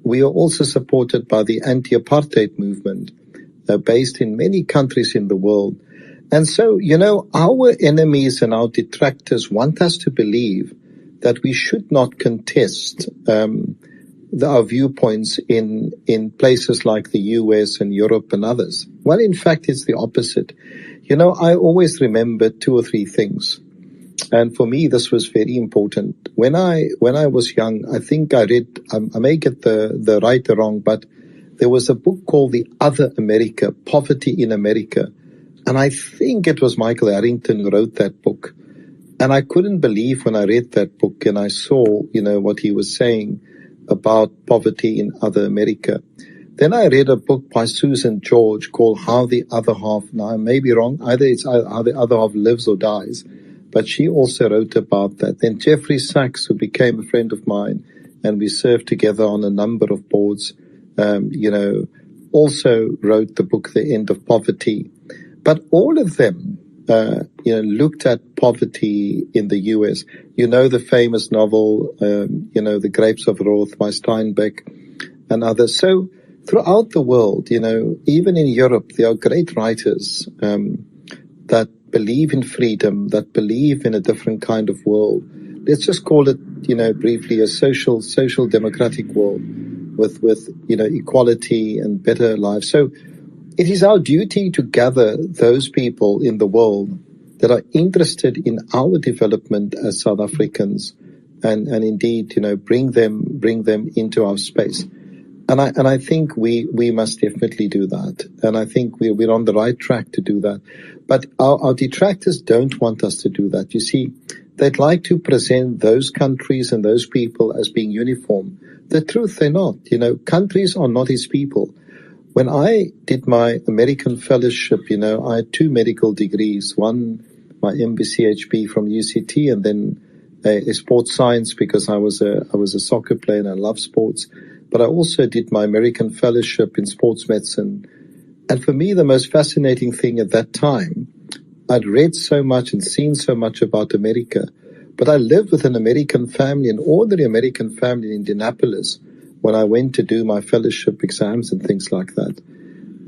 we are also supported by the anti-apartheid movement based in many countries in the world. And so, our enemies and our detractors want us to believe that we should not contest our viewpoints in places like the US and Europe and others. Well, in fact, it's the opposite. I always remember two or three things. And for me, this was very important. When I was young, I think I read, I may get the right or wrong, but there was a book called The Other America, Poverty in America. And I think it was Michael Harrington who wrote that book. And I couldn't believe when I read that book and I saw, what he was saying about poverty in Other America. Then I read a book by Susan George called How the Other Half, now I may be wrong, either it's How the Other Half Lives or Dies, but she also wrote about that. Then Jeffrey Sachs, who became a friend of mine, and we served together on a number of boards, also wrote the book The End of Poverty. But all of them, looked at poverty in the US. The famous novel, The Grapes of Wrath by Steinbeck. and others. So throughout the world, even in Europe, there are great writers that believe in freedom, that believe in a different kind of world. Let's just call it, briefly, a social democratic world with equality and better lives. So it is our duty to gather those people in the world that are interested in our development as South Africans, and indeed, bring them into our space. And I think we must definitely do that. And I think we're on the right track to do that. But our detractors don't want us to do that. You see, they'd like to present those countries and those people as being uniform. The truth, they're not. Countries are not his people. When I did my American fellowship, I had 2 medical degrees. One, my MBCHB from UCT, and then a sports science, because I was a soccer player and I love sports. But I also did my American fellowship in sports medicine. And for me, the most fascinating thing at that time, I'd read so much and seen so much about America, but I lived with an American family, an ordinary American family in Indianapolis, when I went to do my fellowship exams and things like that.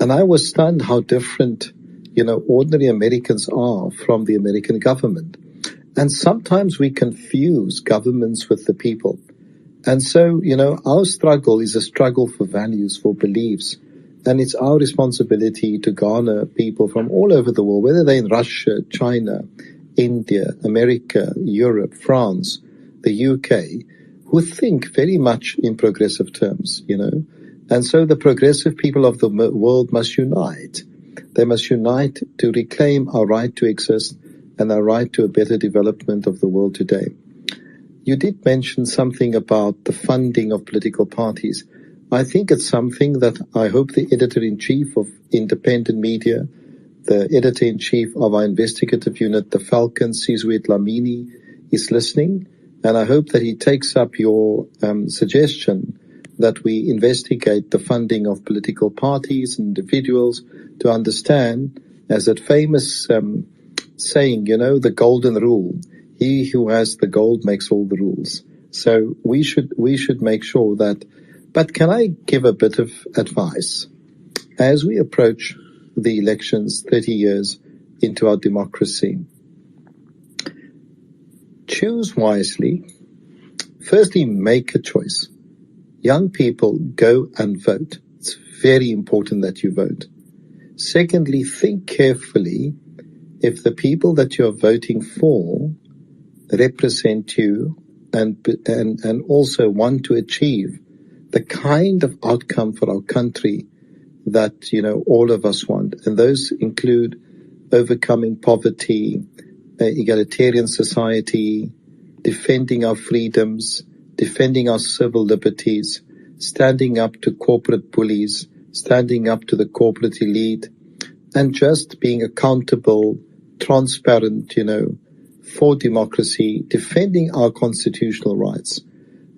And I was stunned how different, ordinary Americans are from the American government. And sometimes we confuse governments with the people. And so, our struggle is a struggle for values, for beliefs. And it's our responsibility to garner people from all over the world, whether they're in Russia, China, India, America, Europe, France, the UK, who think very much in progressive terms, And so the progressive people of the world must unite. They must unite to reclaim our right to exist and our right to a better development of the world today. You did mention something about the funding of political parties. I think it's something that I hope the editor-in-chief of independent media, the editor-in-chief of our investigative unit, the Falcon, Sizwe Dlamini, is listening. And I hope that he takes up your suggestion that we investigate the funding of political parties and individuals to understand, as that famous saying, the golden rule. He who has the gold makes all the rules. So we should make sure that. But can I give a bit of advice? As we approach the elections 30 years into our democracy, choose wisely. Firstly, make a choice. Young people, go and vote. It's very important that you vote. Secondly, think carefully if the people that you're voting for represent you and also want to achieve the kind of outcome for our country that, all of us want. And those include overcoming poverty, egalitarian society, defending our freedoms, defending our civil liberties, standing up to corporate bullies, standing up to the corporate elite, and just being accountable, transparent, for democracy, defending our constitutional rights.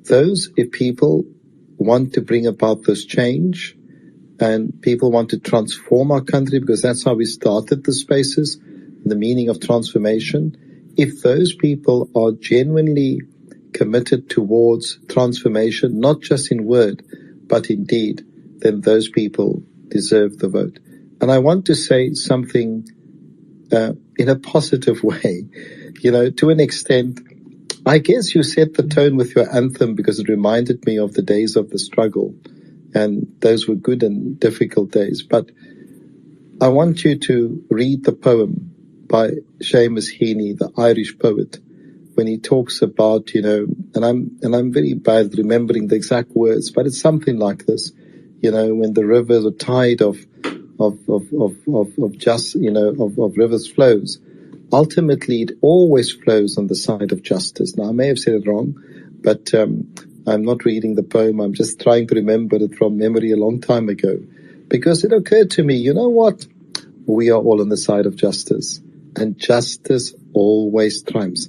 Those, if people want to bring about this change and people want to transform our country, because that's how we started the spaces, the meaning of transformation. If those people are genuinely committed towards transformation, not just in word, but in deed, then those people deserve the vote. And I want to say something in a positive way. To an extent, I guess you set the tone with your anthem because it reminded me of the days of the struggle. And those were good and difficult days. But I want you to read the poem by Seamus Heaney, the Irish poet, when he talks about, and I'm very bad at remembering the exact words, but it's something like this, when the rivers are tide of rivers flows, ultimately it always flows on the side of justice. Now, I may have said it wrong, but I'm not reading the poem. I'm just trying to remember it from memory a long time ago, because it occurred to me, you know what? We are all on the side of justice, and justice always triumphs.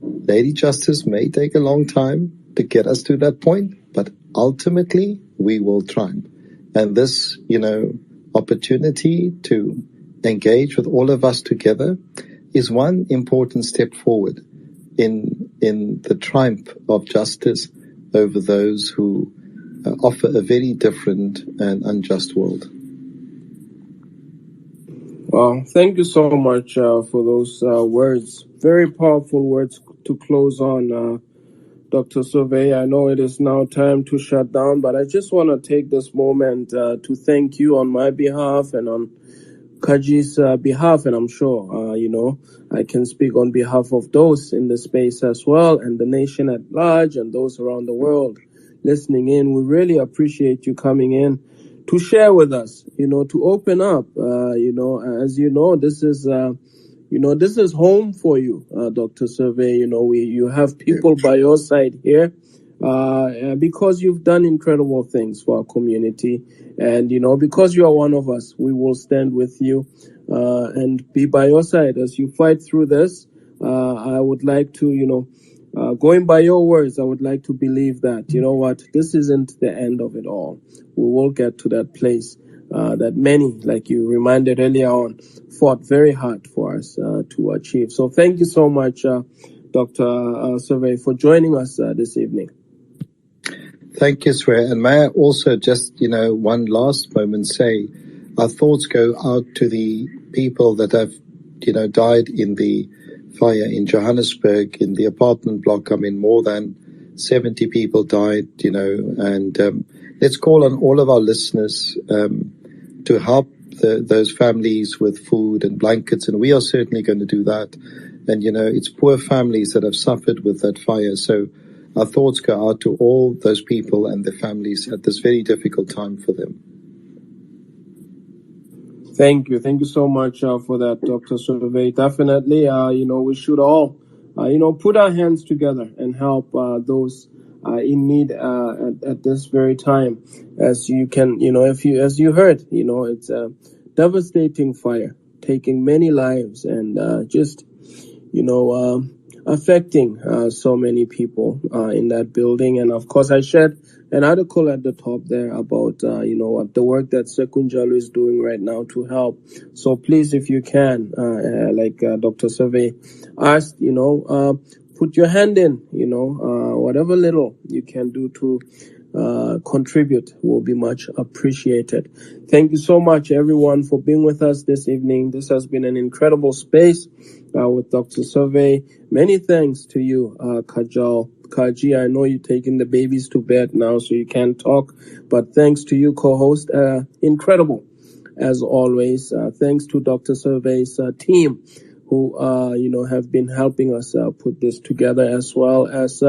Lady Justice may take a long time to get us to that point, but ultimately we will triumph. And this, opportunity to engage with all of us together is one important step forward in the triumph of justice over those who offer a very different and unjust world. Well, thank you so much for those words. Very powerful words to close on, Dr. Survé. I know it is now time to shut down, but I just want to take this moment to thank you on my behalf and on Kaji's behalf, and I'm sure, I can speak on behalf of those in the space as well, and the nation at large, and those around the world listening in. We really appreciate you coming in to share with us, to open up. As you know, this is home for you, Dr. Survé. You have people by your side here because you've done incredible things for our community. And, because you are one of us, we will stand with you and be by your side as you fight through this. I would like to, going by your words, I would like to believe that, this isn't the end of it all. We will get to that place that many, like you reminded earlier on, fought very hard for us to achieve. So thank you so much, Dr. Survé, for joining us this evening. Thank you, Surve. And may I also just, one last moment say, our thoughts go out to the people that have, died in the fire in Johannesburg, in the apartment block. I mean, more than 70 people died, and let's call on all of our listeners to help those families with food and blankets, and we are certainly going to do that. And, it's poor families that have suffered with that fire. So our thoughts go out to all those people and their families at this very difficult time for them. Thank you. Thank you so much for that, Dr. Survé. Definitely, we should all, put our hands together and help those in need at this very time. As you can, as you heard, it's a devastating fire, taking many lives and affecting so many people in that building. And of course, I shared an article at the top there about, the work that Sekunjalo is doing right now to help. So please, if you can, like Dr. Survé asked, put your hand in, whatever little you can do to contribute will be much appreciated. Thank you so much, everyone, for being with us this evening. This has been an incredible space with Dr. Survé. Many thanks to you, Kaji. I know you're taking the babies to bed now, so you can't talk, but thanks to you, co-host. Incredible, as always. Thanks to Dr. Survé's team, who have been helping us put this together, as well as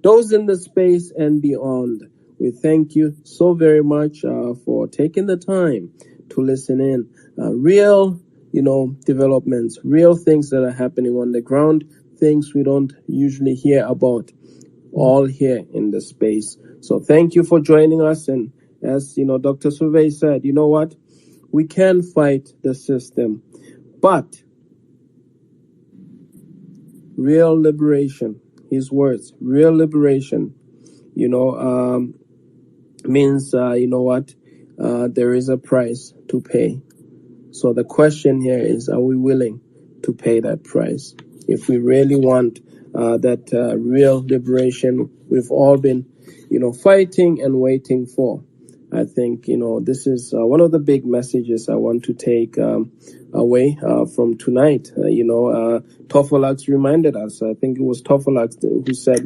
those in the space and beyond. We thank you so very much for taking the time to listen in. Real, developments, real things that are happening on the ground, things we don't usually hear about, all here in the space. So thank you for joining us. And as Dr. Survé said, you know what? We can fight the system, but real liberation, his words, real liberation, means, there is a price to pay. So the question here is, are we willing to pay that price? If we really want that real liberation we've all been, fighting and waiting for, I think, this is one of the big messages I want to take away from tonight. Tofolax reminded us, I think it was Tofolax who said,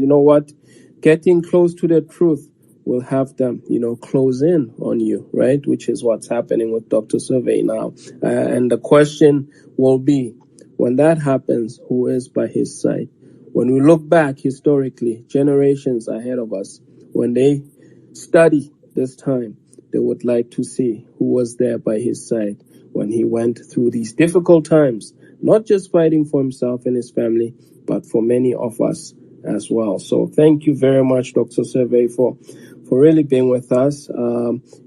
getting close to the truth will have them, close in on you, right? Which is what's happening with Dr. Survé now. And the question will be, when that happens, who is by his side? When we look back historically, generations ahead of us, when they study this time, they would like to see who was there by his side when he went through these difficult times, not just fighting for himself and his family, but for many of us as well. So thank you very much, Dr. Survé, for really being with us.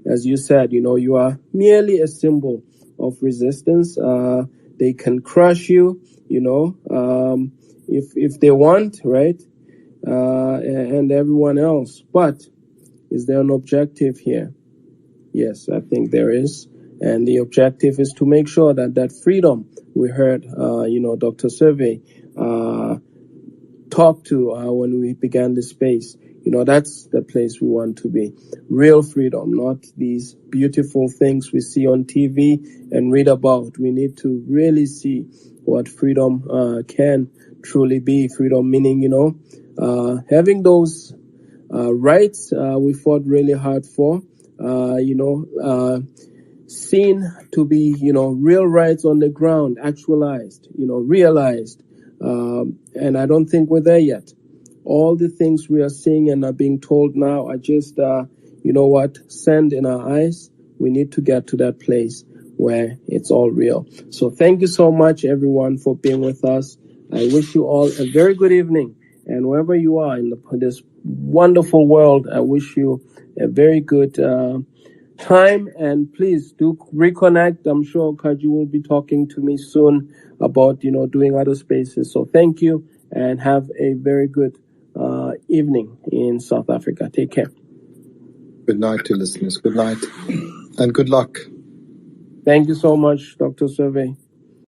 As you said, you are merely a symbol of resistance. They can crush you, if they want, right? And everyone else. But is there an objective here? Yes, I think there is. And the objective is to make sure that freedom we heard, Dr. Survé talk to when we began the space, That's the place we want to be. Real freedom, not these beautiful things we see on TV and read about. We need to really see what freedom can truly be. Freedom meaning, having those rights we fought really hard for, seen to be, real rights on the ground, actualized, realized. And I don't think we're there yet. All the things we are seeing and are being told now are just, sand in our eyes. We need to get to that place where it's all real. So thank you so much, everyone, for being with us. I wish you all a very good evening. And wherever you are in this wonderful world, I wish you a very good time. And please do reconnect. I'm sure Kaji will be talking to me soon about, doing other spaces. So thank you and have a very good evening in South Africa. Take care. Good night to listeners. Good night and good luck. Thank you so much, Dr. Survé.